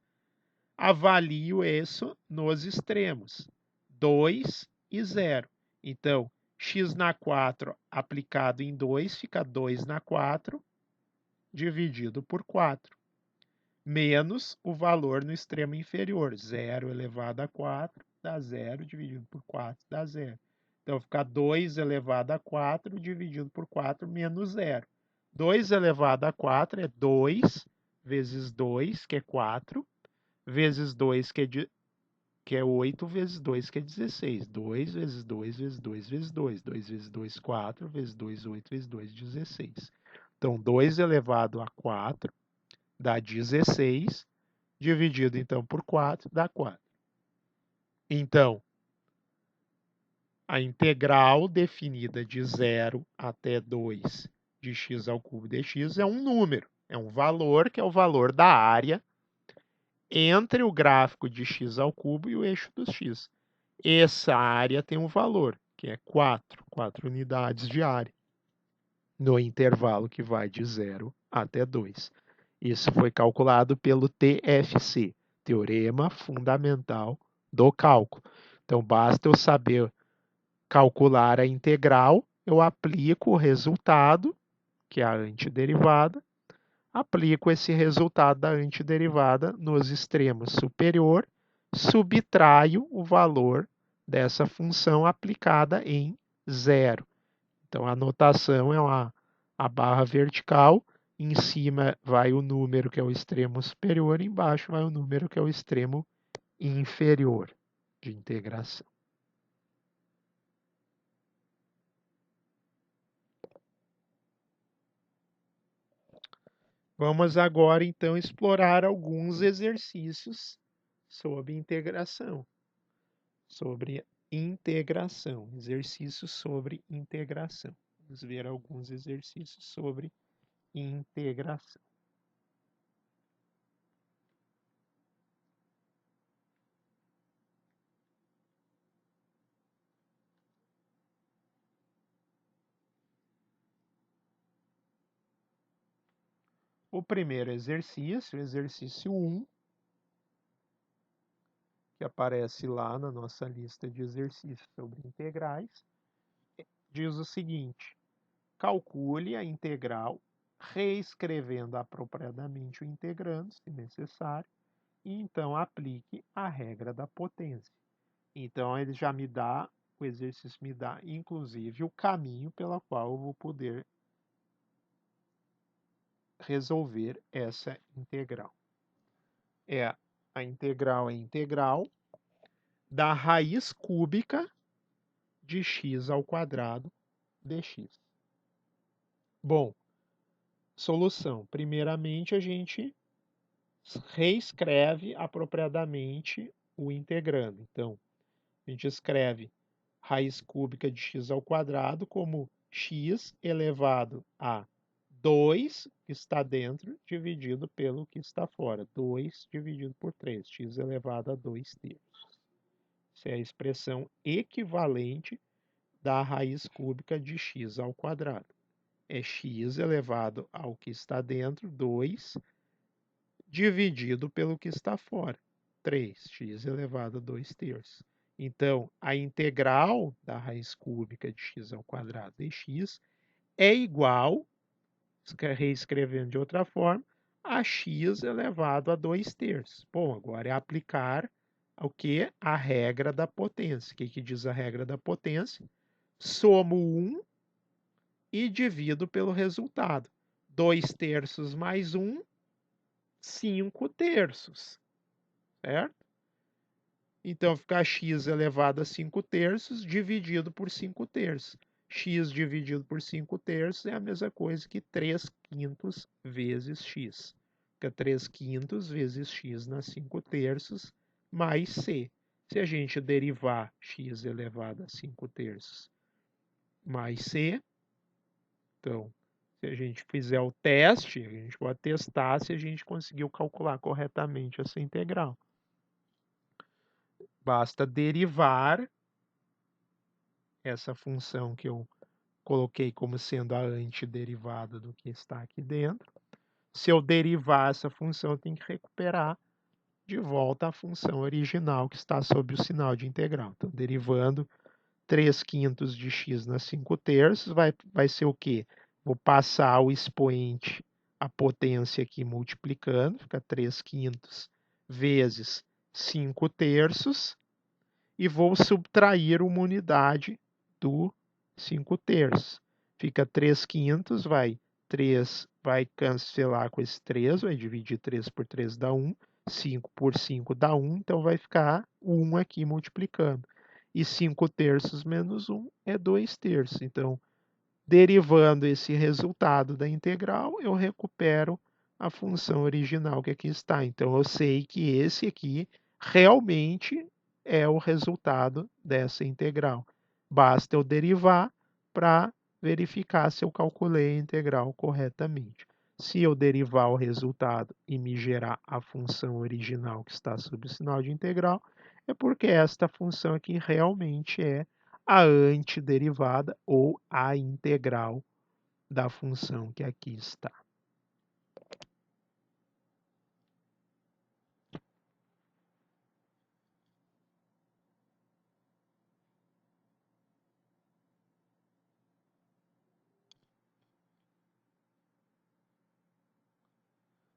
avalio isso nos extremos, 2 e 0. Então, x na 4 aplicado em 2 fica 2 na 4 dividido por 4, menos o valor no extremo inferior, 0 elevado a 4 dá 0, dividido por 4 dá 0. Então, fica 2 elevado a 4 dividido por 4 menos 0. 2 elevado a 4 é 2 vezes 2, que é 4, vezes 2, que é 8, vezes 2, que é 16. 2 vezes 2 vezes 2 vezes 2. 2 vezes 2, 4, vezes 2, 8, vezes 2, 16. Então, 2 elevado a 4 dá 16, dividido, então, por 4, dá 4. Então, a integral definida de 0 até 2 de x³ dx é um número, é um valor, que é o valor da área entre o gráfico de x³ e o eixo dos x. Essa área tem um valor, que é 4 unidades de área, no intervalo que vai de 0 até 2. Isso foi calculado pelo TFC, Teorema Fundamental do Cálculo. Então, basta eu saber calcular a integral, eu aplico o resultado, que é a antiderivada, aplico esse resultado da antiderivada nos extremos superior, subtraio o valor dessa função aplicada em 0. Então, a notação é a barra vertical, em cima vai o número que é o extremo superior, embaixo vai o número que é o extremo inferior de integração. Vamos agora, então, explorar alguns exercícios sobre integração. Exercícios sobre integração. Vamos ver alguns exercícios sobre integração. O primeiro exercício, exercício 1, que aparece lá na nossa lista de exercícios sobre integrais, diz o seguinte: calcule a integral reescrevendo apropriadamente o integrando, se necessário, e então aplique a regra da potência. Então, ele já me dá, o exercício me dá, inclusive, o caminho pelo qual eu vou poder resolver essa integral. A integral é integral da raiz cúbica de x ao quadrado dx. Bom, solução. Primeiramente, a gente reescreve apropriadamente o integrando. Então, a gente escreve raiz cúbica de x ao quadrado como x elevado a 2, que está dentro, dividido pelo que está fora. 2 dividido por 3, x elevado a 2 terços. Essa é a expressão equivalente da raiz cúbica de x ao quadrado. É x elevado ao que está dentro, 2, dividido pelo que está fora, 3x elevado a 2 terços. Então, a integral da raiz cúbica de x ao quadrado dx é igual, reescrevendo de outra forma, a x elevado a 2 terços. Bom, agora é aplicar o que? A regra da potência. O que diz a regra da potência? Somo 1 e divido pelo resultado. 2 terços mais 1, 5 terços, certo? Então, fica x elevado a 5 terços dividido por 5 terços. X dividido por 5 terços é a mesma coisa que 3 quintos vezes x. Fica 3 quintos vezes x na 5 terços mais c. Se a gente derivar x elevado a 5 terços mais c, então, se a gente fizer o teste, a gente pode testar se a gente conseguiu calcular corretamente essa integral. Basta derivar essa função que eu coloquei como sendo a antiderivada do que está aqui dentro. Se eu derivar essa função, eu tenho que recuperar de volta a função original que está sob o sinal de integral. Então, derivando 3 quintos de x na 5 terços, vai ser o quê? Vou passar o expoente, a potência aqui multiplicando, fica 3 quintos vezes 5 terços, e vou subtrair uma unidade do 5 terços. Fica 3 quintos, 3 vai cancelar com esse 3, vai dividir 3 por 3 dá 1, 5 por 5 dá 1, então vai ficar 1 aqui multiplicando. E 5 terços menos 1 é 2 terços. Então, derivando esse resultado da integral, eu recupero a função original que aqui está. Então, eu sei que esse aqui realmente é o resultado dessa integral. Basta eu derivar para verificar se eu calculei a integral corretamente. Se eu derivar o resultado e me gerar a função original que está sob o sinal de integral, é porque esta função aqui realmente é a antiderivada ou a integral da função que aqui está.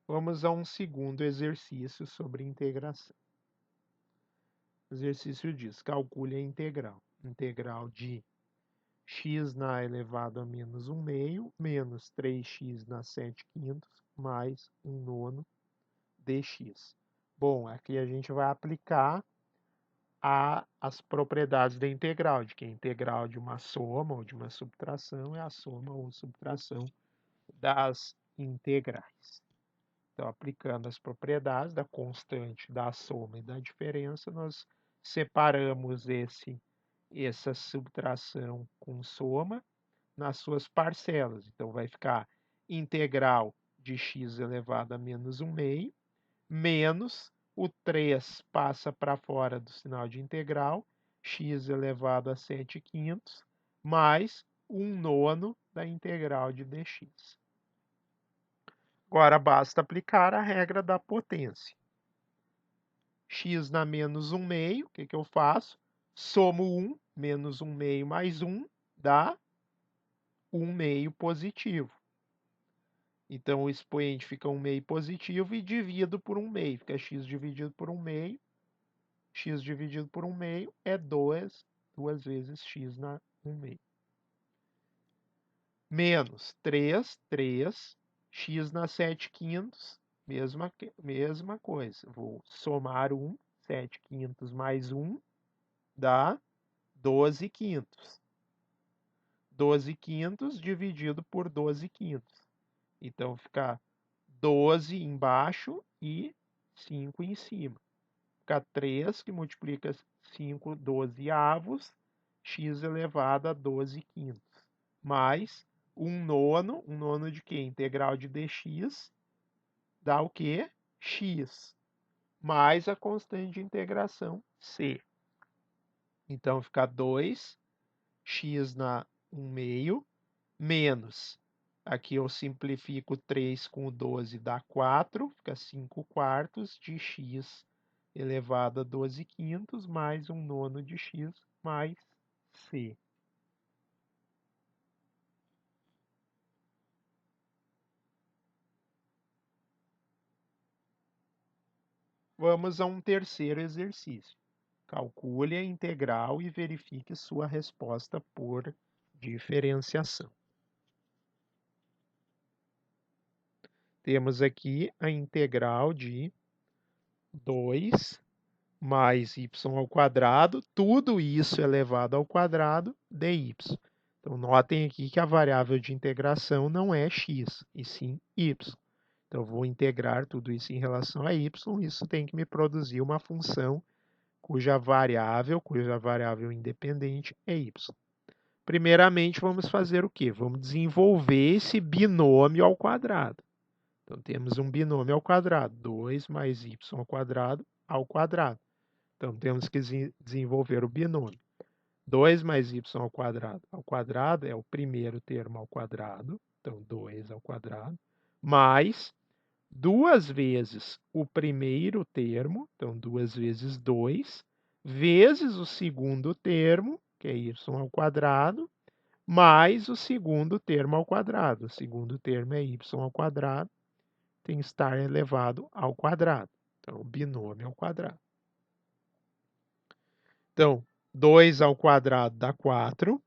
Vamos a um segundo exercício sobre integração. O exercício diz, calcule a integral. Integral de x na elevado a menos 1 meio, menos 3x na 7 quintos, mais 1 nono dx. Bom, aqui a gente vai aplicar as propriedades da integral, de que a integral de uma soma ou de uma subtração é a soma ou subtração das integrais. Então, aplicando as propriedades da constante, da soma e da diferença, nós separamos essa subtração com soma nas suas parcelas. Então, vai ficar integral de x elevado a menos 1 meio, menos o 3 passa para fora do sinal de integral, x elevado a 7 quintos, mais 1 nono da integral de dx. Agora basta aplicar a regra da potência. X na menos 1 meio, o que eu faço? Somo 1, menos 1 meio mais 1, dá 1 meio positivo. Então, o expoente fica 1 meio positivo e divido por 1 meio. Fica x dividido por 1 meio. X dividido por 1 meio é 2 vezes x na 1 meio. Menos 3, x na 7 quintos, mesma coisa. Vou somar 1, 7 quintos mais 1, dá 12 quintos. 12 quintos dividido por 12 quintos. Então, fica 12 embaixo e 5 em cima. Fica 3, que multiplica 5 dozeavos, x elevado a 12 quintos. Mais 1 nono de quê? Integral de dx dá o quê? X. Mais a constante de integração, c. Então, fica 2, x na 1/2, menos. Aqui eu simplifico 3 com o 12, dá 4, fica 5 quartos de x elevado a 12 quintos, mais 1 nono de x, mais c. Vamos a um terceiro exercício. Calcule a integral e verifique sua resposta por diferenciação. Temos aqui a integral de 2 mais y ao quadrado, tudo isso elevado ao quadrado, dy. Então, notem aqui que a variável de integração não é x, e sim y. Então, vou integrar tudo isso em relação a y, isso tem que me produzir uma função cuja variável independente é y. Primeiramente, vamos fazer o quê? Vamos desenvolver esse binômio ao quadrado. Então, temos um binômio ao quadrado, 2 mais y ao quadrado. Então, temos que desenvolver o binômio. 2 mais y ao quadrado é o primeiro termo ao quadrado, então 2 ao quadrado, mais 2 vezes o primeiro termo, então 2 vezes 2, vezes o segundo termo, que é y ao quadrado, mais o segundo termo ao quadrado. O segundo termo é y ao quadrado, tem que estar elevado ao quadrado. Então, o binômio ao quadrado. Então, 2 ao quadrado dá 4,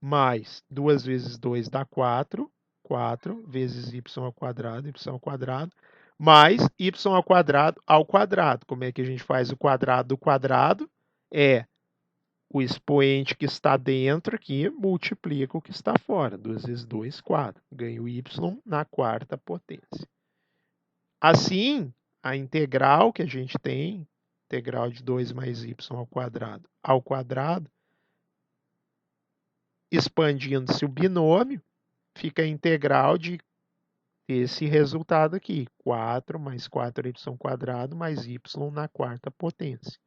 mais 2 vezes 2 dá 4, 4 vezes y ao quadrado, mais y ao quadrado. Como é que a gente faz o quadrado do quadrado? É o expoente que está dentro aqui multiplica o que está fora. 2 vezes 2, 4. Ganho y na quarta potência. Assim, a integral que a gente tem, integral de 2 mais y ao quadrado, expandindo-se o binômio, fica a integral de esse resultado aqui, 4 mais 4y² mais y na quarta potência.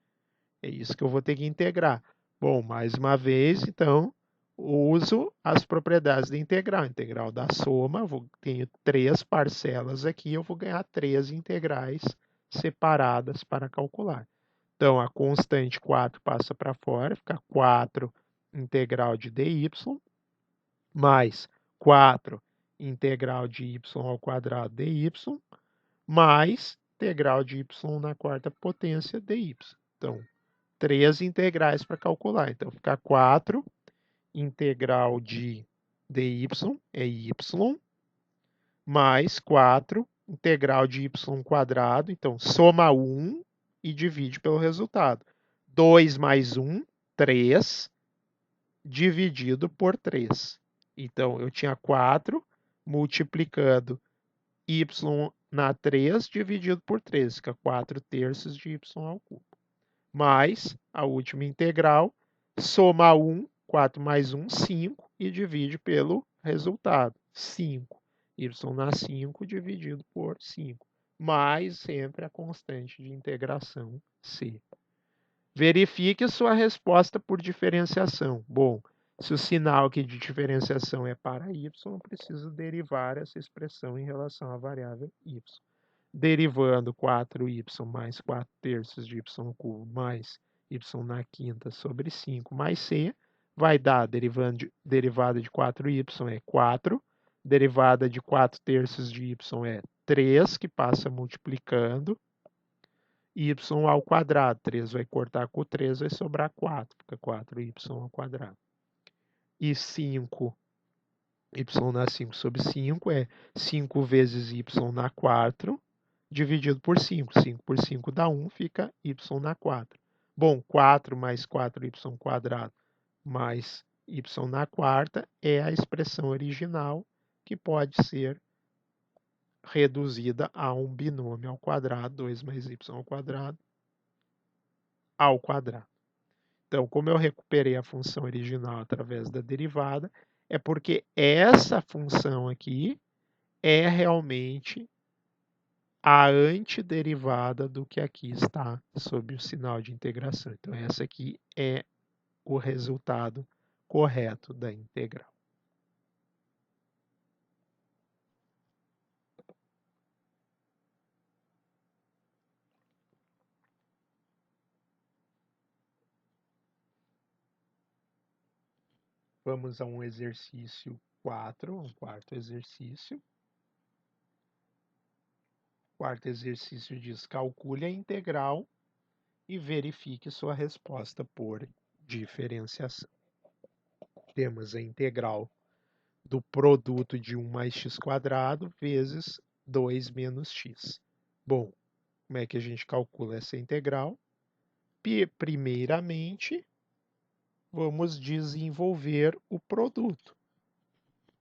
É isso que eu vou ter que integrar. Bom, mais uma vez, então, uso as propriedades da integral. Integral da soma, tenho 3 parcelas aqui, eu vou ganhar 3 integrais separadas para calcular. Então, a constante 4 passa para fora, fica 4 integral de dy, mais 4 integral de y ao quadrado dy, mais integral de y na quarta potência dy. Então, 3 integrais para calcular. Então, fica 4 integral de dy é y, mais 4 integral de y². Então, soma 1 e divide pelo resultado. 2 mais 1, 3, dividido por 3. Então, eu tinha 4 multiplicando y na 3 dividido por 3. Fica 4 terços de y ao cubo. Mais a última integral, soma 1, 4 mais 1, 5, e divide pelo resultado, 5. Y na 5 dividido por 5. Mais sempre a constante de integração c. Verifique sua resposta por diferenciação. Bom, se o sinal aqui de diferenciação é para y, eu preciso derivar essa expressão em relação à variável y. Derivando 4y mais 4 terços de y³ mais y na quinta sobre 5 mais c, vai dar derivada de 4y é 4, derivada de 4 terços de y é 3, que passa multiplicando, y ao quadrado. 3 vai cortar com 3, vai sobrar 4. Fica 4y ao quadrado. E 5, y na 5 sobre 5 é 5 vezes y na 4, dividido por 5. 5 por 5 dá 1, fica y na 4. Bom, 4 mais 4y² mais y na quarta é a expressão original que pode ser reduzida a um binômio ao quadrado, 2 mais y ao quadrado. Então, como eu recuperei a função original através da derivada, é porque essa função aqui é realmente a antiderivada do que aqui está sob o sinal de integração. Então, essa aqui é o resultado correto da integral. Vamos a um exercício 4, um quarto exercício. O quarto exercício diz: calcule a integral e verifique sua resposta por diferenciação. Temos a integral do produto de 1 mais x² vezes 2 menos x. Bom, como é que a gente calcula essa integral? Primeiramente, vamos desenvolver o produto.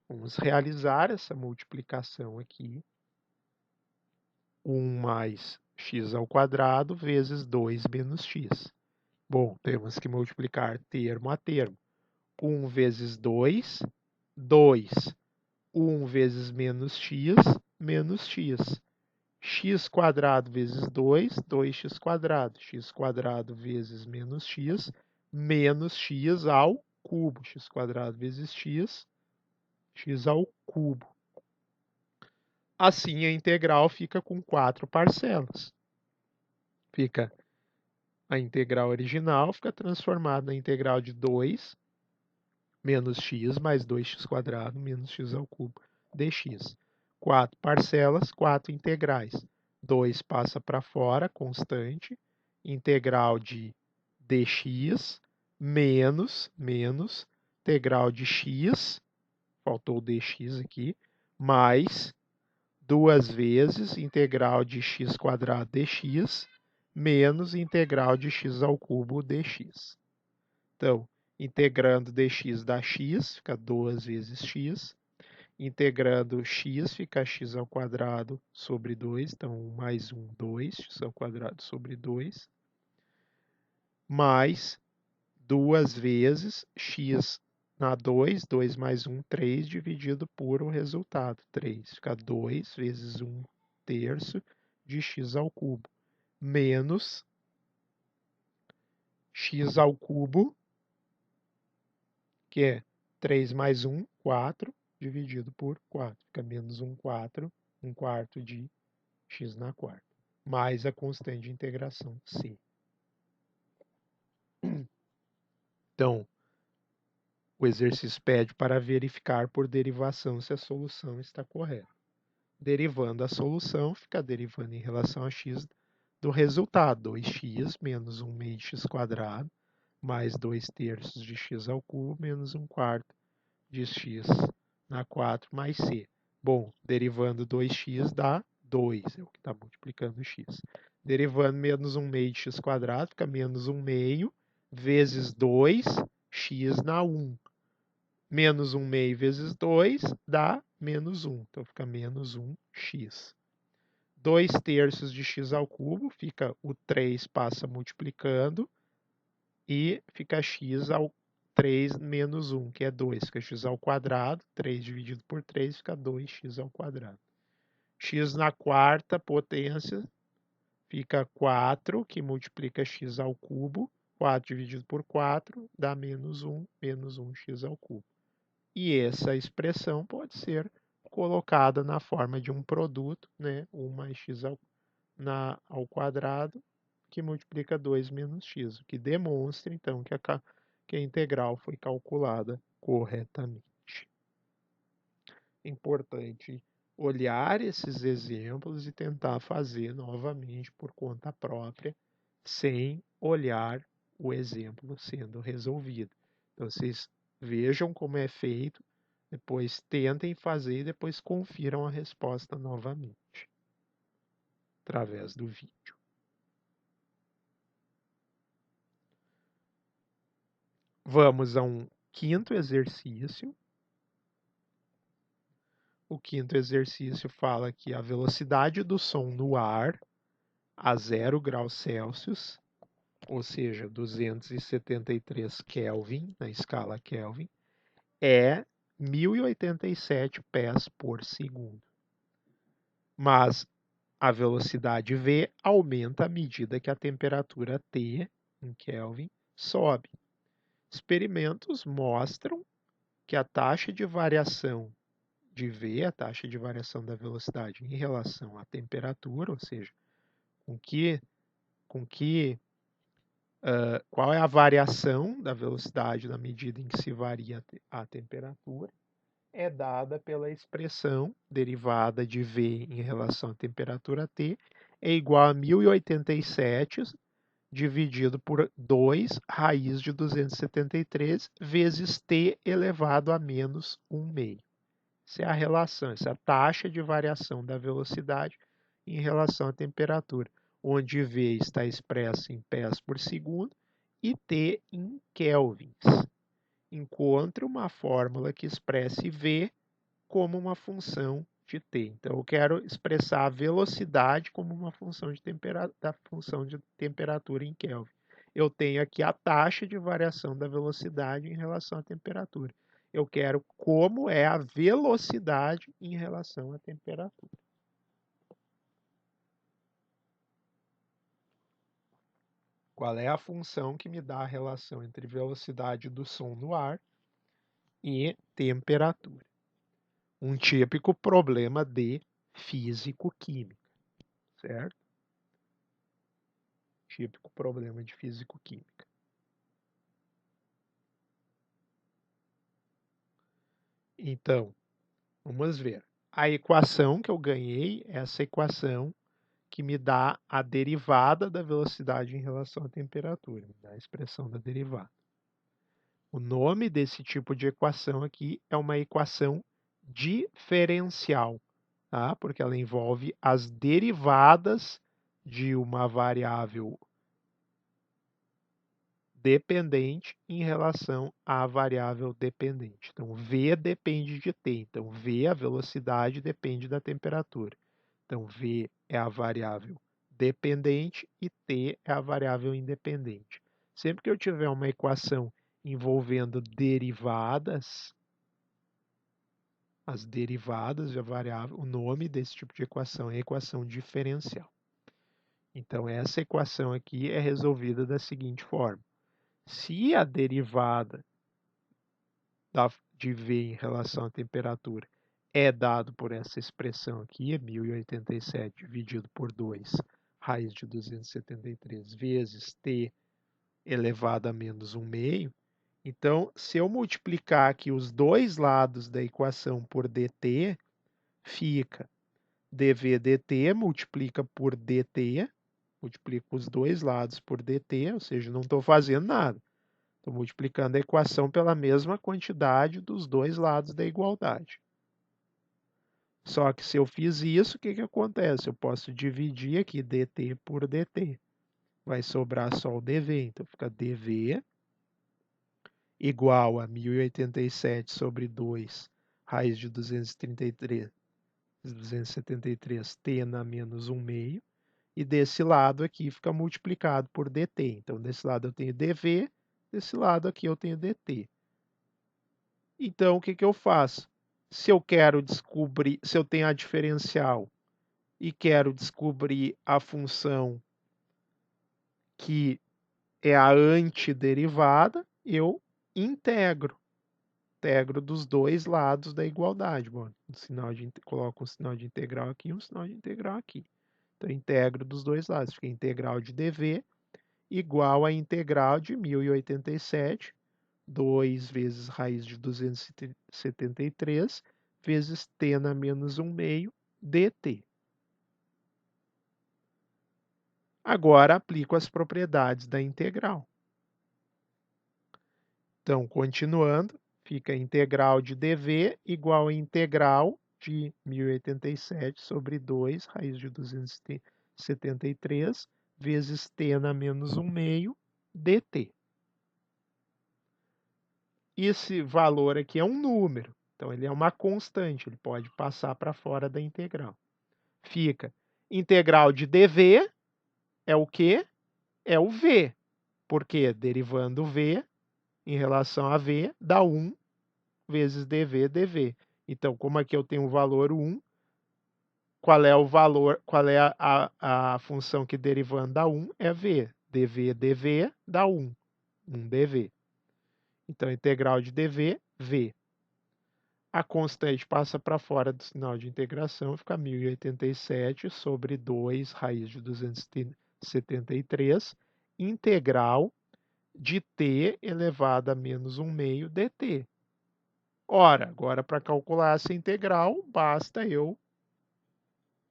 Vamos realizar essa multiplicação aqui. 1 mais x² vezes 2 menos x. Bom, temos que multiplicar termo a termo. 1 vezes 2, 2. 1 vezes menos x x² vezes 2, 2x². x² vezes menos x ao cubo. x² vezes x ao cubo. Assim, a integral fica com 4 parcelas. Fica a integral original, fica transformada na integral de 2 menos x mais 2x² menos x ao cubo dx. 4 parcelas, 4 integrais. 2 passa para fora, constante. Integral de dx menos integral de x, faltou o dx aqui, mais 2 vezes integral de x² dx menos integral de x ao cubo dx. Então, integrando dx dá x, fica 2 vezes x. Integrando x, fica x ao quadrado sobre 2. Então, 1 mais 1, 2, x ao quadrado sobre 2. Mais 2 vezes x na 2, 2 mais 1, 3, dividido por o resultado, 3. Fica 2 vezes 1/3 de x ao cubo, menos x ao cubo, que é 3 mais 1, 4, dividido por 4. Fica menos 1/4, 1/4 de x na quarta, mais a constante de integração c. Então, o exercício pede para verificar por derivação se a solução está correta. Derivando a solução, fica derivando em relação a x do resultado, 2x menos 1 meio de x² mais 2/3 de x ao cubo menos 1/4 de x na 4 mais c. Bom, derivando 2x dá 2, é o que está multiplicando x. Derivando menos 1 meio de x², fica menos 1 meio vezes 2, x na 1. Menos 1 meio vezes 2 dá menos 1. Então, fica menos 1x. 2/3 de x ao cubo, fica o 3 passa multiplicando e fica x ao 3 menos 1, que é 2. Fica x ao quadrado, 3 dividido por 3 fica 2x ao quadrado. X na quarta potência fica 4, que multiplica x ao cubo. 4 dividido por 4 dá menos 1x ao cubo. E essa expressão pode ser colocada na forma de um produto, né? 1 mais x ao quadrado, que multiplica 2 menos x, o que demonstra, então, que a integral foi calculada corretamente. Importante olhar esses exemplos e tentar fazer novamente por conta própria, sem olhar o exemplo sendo resolvido. Então, vocês vejam como é feito, depois tentem fazer e depois confiram a resposta novamente, através do vídeo. Vamos a um quinto exercício. O quinto exercício fala que a velocidade do som no ar a 0 graus Celsius, ou seja, 273 Kelvin, na escala Kelvin, é 1087 pés por segundo. Mas a velocidade v aumenta à medida que a temperatura T, em Kelvin, sobe. Experimentos mostram que a taxa de variação de v, a taxa de variação da velocidade em relação à temperatura, ou seja, qual é a variação da velocidade na medida em que se varia a temperatura, é dada pela expressão derivada de v em relação à temperatura T, é igual a 1087 dividido por 2 raiz de 273 vezes t elevado a menos 1/2. Essa é a relação, essa é a taxa de variação da velocidade em relação à temperatura, onde v está expressa em pés por segundo e t em kelvins. Encontre uma fórmula que expresse v como uma função de t. Então, eu quero expressar a velocidade como uma função da função de temperatura em Kelvin. Eu tenho aqui a taxa de variação da velocidade em relação à temperatura. Eu quero como é a velocidade em relação à temperatura. Qual é a função que me dá a relação entre velocidade do som no ar e temperatura? Um típico problema de físico-química, certo? Típico problema de físico-química. Então, vamos ver. A equação que eu ganhei é essa equação que me dá a derivada da velocidade em relação à temperatura, me dá a expressão da derivada. O nome desse tipo de equação aqui é uma equação diferencial, tá? Porque ela envolve as derivadas de uma variável dependente em relação à variável dependente. Então, v depende de t. Então, v, a velocidade, depende da temperatura. Então, v é a variável dependente e t é a variável independente. Sempre que eu tiver uma equação envolvendo derivadas, as derivadas de variável, o nome desse tipo de equação é equação diferencial. Então, essa equação aqui é resolvida da seguinte forma. Se a derivada de v em relação à temperatura é dado por essa expressão aqui, 1087 dividido por 2 raiz de 273 vezes t elevado a menos 1/2, então, se eu multiplicar aqui os dois lados da equação por dt, fica dv dt multiplica por dt, multiplico os dois lados por dt, ou seja, não estou fazendo nada. Estou multiplicando a equação pela mesma quantidade dos dois lados da igualdade. Só que se eu fiz isso, o que acontece? Eu posso dividir aqui dt por dt. Vai sobrar só o dv. Então, fica dv igual a 1087 sobre 2 raiz de 273 t na menos 1/2. E desse lado aqui fica multiplicado por dt. Então, desse lado eu tenho dv, desse lado aqui eu tenho dt. Então, o que eu faço? Se eu quero descobrir, se eu tenho a diferencial e quero descobrir a função que é a antiderivada, eu integro. Integro dos dois lados da igualdade. Bom, coloco um sinal de integral aqui e um sinal de integral aqui. Então, integro dos dois lados. Fica integral de dv igual a integral de 1087 2 vezes raiz de 273 vezes t na menos 1/2 dt. Agora, aplico as propriedades da integral. Então, continuando, fica a integral de dv igual a integral de 1087 sobre 2 raiz de 273 vezes t na menos 1/2 dt. esse valor aqui é um número, então ele é uma constante, ele pode passar para fora da integral. Fica integral de dv é o quê? É o v, porque derivando v em relação a v dá 1 vezes dv. Então, como aqui eu tenho o valor 1, qual é o valor, qual é a função que derivando dá 1? É v. dv dá 1 dv. Então, integral de dv, v. A constante passa para fora do sinal de integração, fica 1087 sobre 2 raiz de 273, integral de t elevado a menos 1 meio dt. Ora, agora para calcular essa integral, basta eu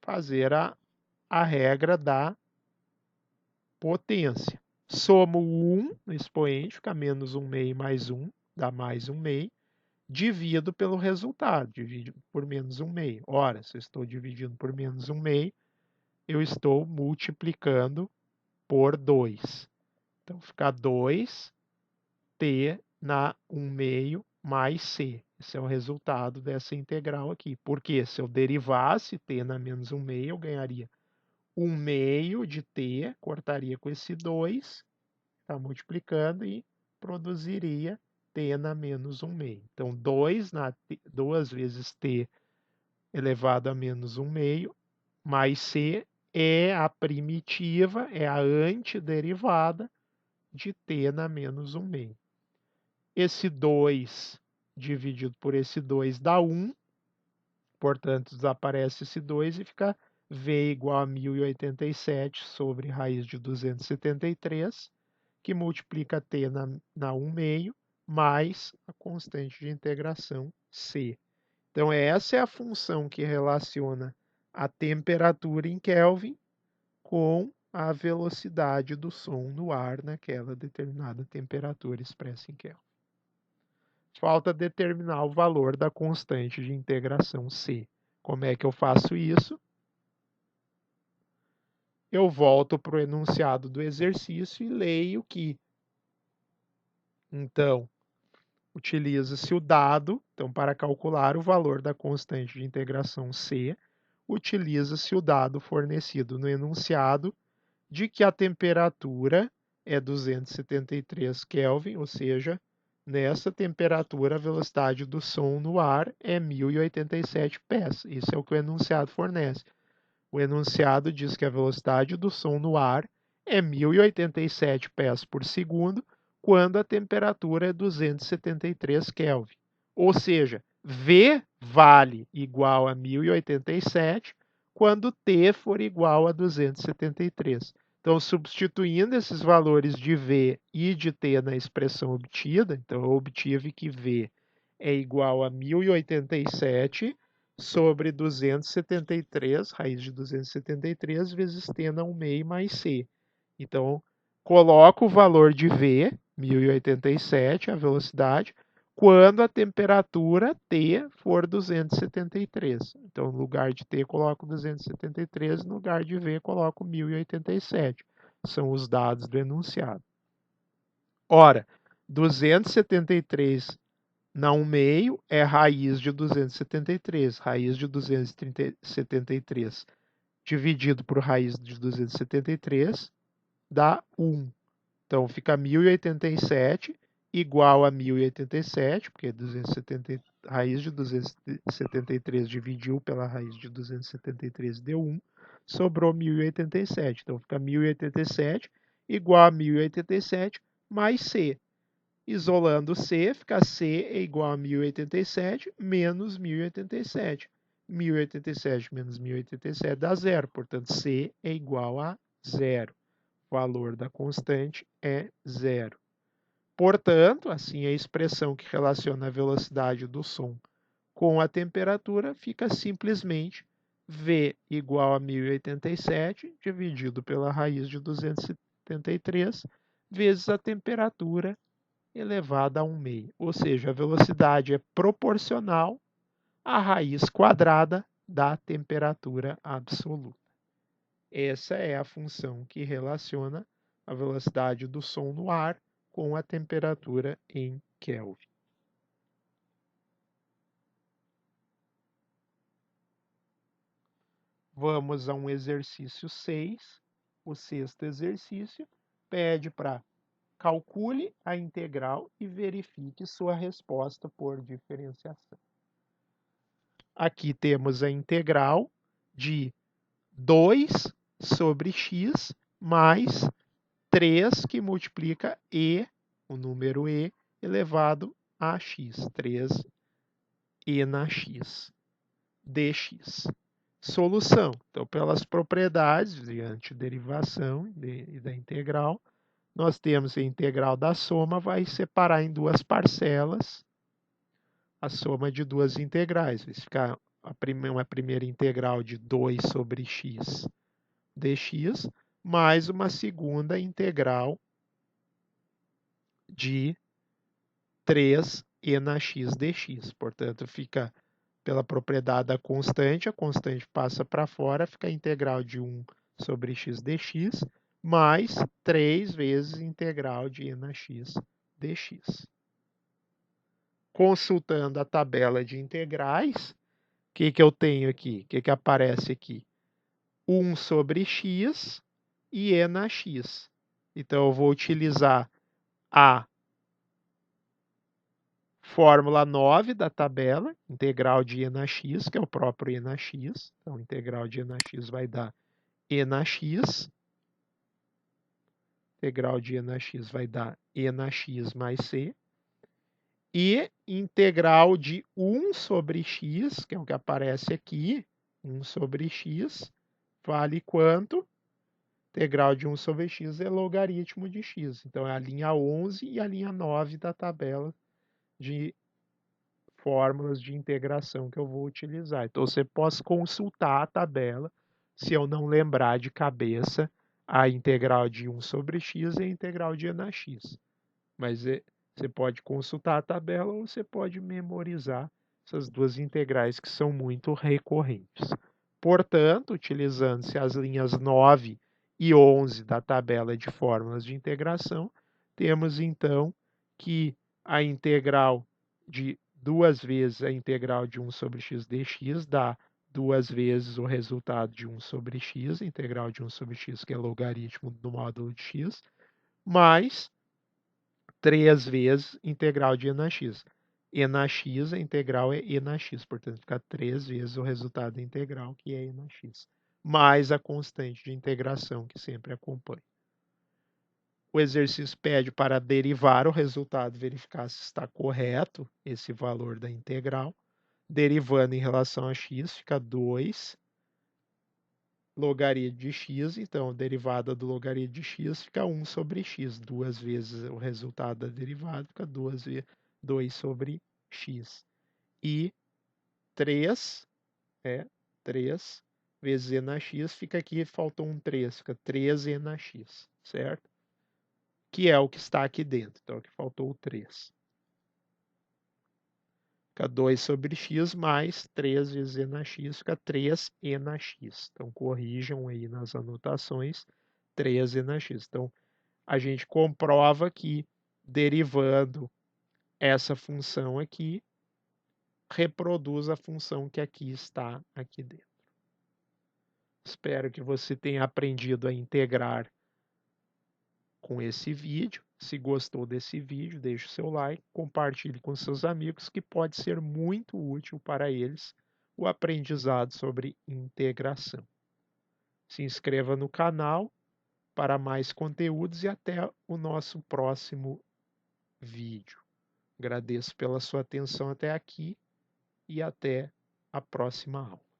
fazer a regra da potência. Somo 1 no expoente, fica menos 1 meio mais 1, dá mais 1 meio. Divido pelo resultado, divido por menos 1 meio. Ora, se eu estou dividindo por menos 1 meio, eu estou multiplicando por 2. Então, fica 2t na 1 meio mais c. Esse é o resultado dessa integral aqui. Porque se eu derivasse t na menos 1 meio, eu ganharia 1 meio de t, cortaria com esse 2, está multiplicando e produziria t na menos 1 meio. Então, 2 vezes t elevado a menos 1 meio, mais c é a primitiva, é a antiderivada de t na menos 1 meio. Esse 2 dividido por esse 2 dá 1, portanto, desaparece esse 2 e fica v igual a 1087 sobre raiz de 273, que multiplica t na 1 meio, mais a constante de integração c. Então, essa é a função que relaciona a temperatura em Kelvin com a velocidade do som no ar naquela determinada temperatura expressa em Kelvin. Falta determinar o valor da constante de integração C. Como é que eu faço isso? Eu volto para o enunciado do exercício e leio que, então, utiliza-se o dado, então, para calcular o valor da constante de integração C, utiliza-se o dado fornecido no enunciado de que a temperatura é 273 Kelvin, ou seja, nessa temperatura a velocidade do som no ar é 1087 pés. Isso é o que o enunciado fornece. O enunciado diz que a velocidade do som no ar é 1087 pés por segundo, quando a temperatura é 273 Kelvin. Ou seja, V vale igual a 1087 quando T for igual a 273. Então, substituindo esses valores de V e de T na expressão obtida, então eu obtive que V é igual a 1087 sobre 273, raiz de 273, vezes t na 1 meio mais c. Então, coloco o valor de v, 1087, a velocidade, quando a temperatura T for 273. Então, no lugar de T, coloco 273, no lugar de V, coloco 1087. São os dados do enunciado. Ora, 273 na 1 meio é raiz de 273. Raiz de 273 dividido por raiz de 273 dá 1. Então, fica 1087 igual a 1087, porque 270, raiz de 273 dividiu pela raiz de 273 deu 1, sobrou 1087. Então, fica 1087 igual a 1087 mais C. Isolando C, fica C é igual a 1087 menos 1087. 1087 menos 1087 dá zero, portanto, C é igual a zero. O valor da constante é zero. Portanto, assim, a expressão que relaciona a velocidade do som com a temperatura fica simplesmente V igual a 1087 dividido pela raiz de 273 vezes a temperatura elevada a 1 meio. Ou seja, a velocidade é proporcional à raiz quadrada da temperatura absoluta. Essa é a função que relaciona a velocidade do som no ar com a temperatura em Kelvin. Vamos a um exercício 6, o sexto exercício, pede para calcule a integral e verifique sua resposta por diferenciação. Aqui temos a integral de 2 sobre x mais 3 que multiplica e, o número e, elevado a x, 3e na x, dx. Solução. Então, pelas propriedades de antiderivação e da integral, nós temos a integral da soma, vai separar em duas parcelas a soma de duas integrais. Vai ficar uma primeira integral de 2 sobre x dx, mais uma segunda integral de 3e na x dx. Portanto, fica pela propriedade da constante, a constante passa para fora, fica a integral de 1 sobre x dx, mais 3 vezes integral de e na x dx. Consultando a tabela de integrais, o que eu tenho aqui? O que aparece aqui? 1 sobre x e e na x. Então, eu vou utilizar a fórmula 9 da tabela, integral de e na x, que é o próprio e na x. Então, integral de e na x vai dar e na x. Integral de e na x vai dar e na x mais c. E integral de 1 sobre x, que é o que aparece aqui, 1 sobre x, vale quanto? Integral de 1 sobre x é logaritmo de x. Então, é a linha 11 e a linha 9 da tabela de fórmulas de integração que eu vou utilizar. Então, você pode consultar a tabela, se eu não lembrar de cabeça, a integral de 1 sobre x e a integral de e na x. Mas você pode consultar a tabela ou você pode memorizar essas duas integrais que são muito recorrentes. Portanto, utilizando-se as linhas 9 e 11 da tabela de fórmulas de integração, temos então que a integral de 2 vezes a integral de 1 sobre x dx dá 2 vezes o resultado de 1 sobre x, a integral de 1 sobre x, que é logaritmo do módulo de x, mais 3 vezes integral de e na x. E na x, a integral é e na x, portanto, fica 3 vezes o resultado da integral, que é e na x, mais a constante de integração que sempre acompanha. O exercício pede para derivar o resultado, verificar se está correto esse valor da integral. Derivando em relação a x, fica 2 logaritmo de x, então a derivada do logaritmo de x fica 1 sobre x, 2 vezes o resultado da derivada, fica 2 sobre x. E 3 vezes e na x, fica aqui, faltou um 3, fica 3e na x, certo? Que é o que está aqui dentro, então aqui faltou o 3. Fica 2 sobre x mais 3 vezes e na x, fica 3e na x. Então, corrijam aí nas anotações, 3e na x. Então, a gente comprova que, derivando essa função aqui, reproduz a função que aqui está aqui dentro. Espero que você tenha aprendido a integrar com esse vídeo. Se gostou desse vídeo, deixe o seu like, compartilhe com seus amigos, que pode ser muito útil para eles o aprendizado sobre integração. Se inscreva no canal para mais conteúdos e até o nosso próximo vídeo. Agradeço pela sua atenção até aqui e até a próxima aula.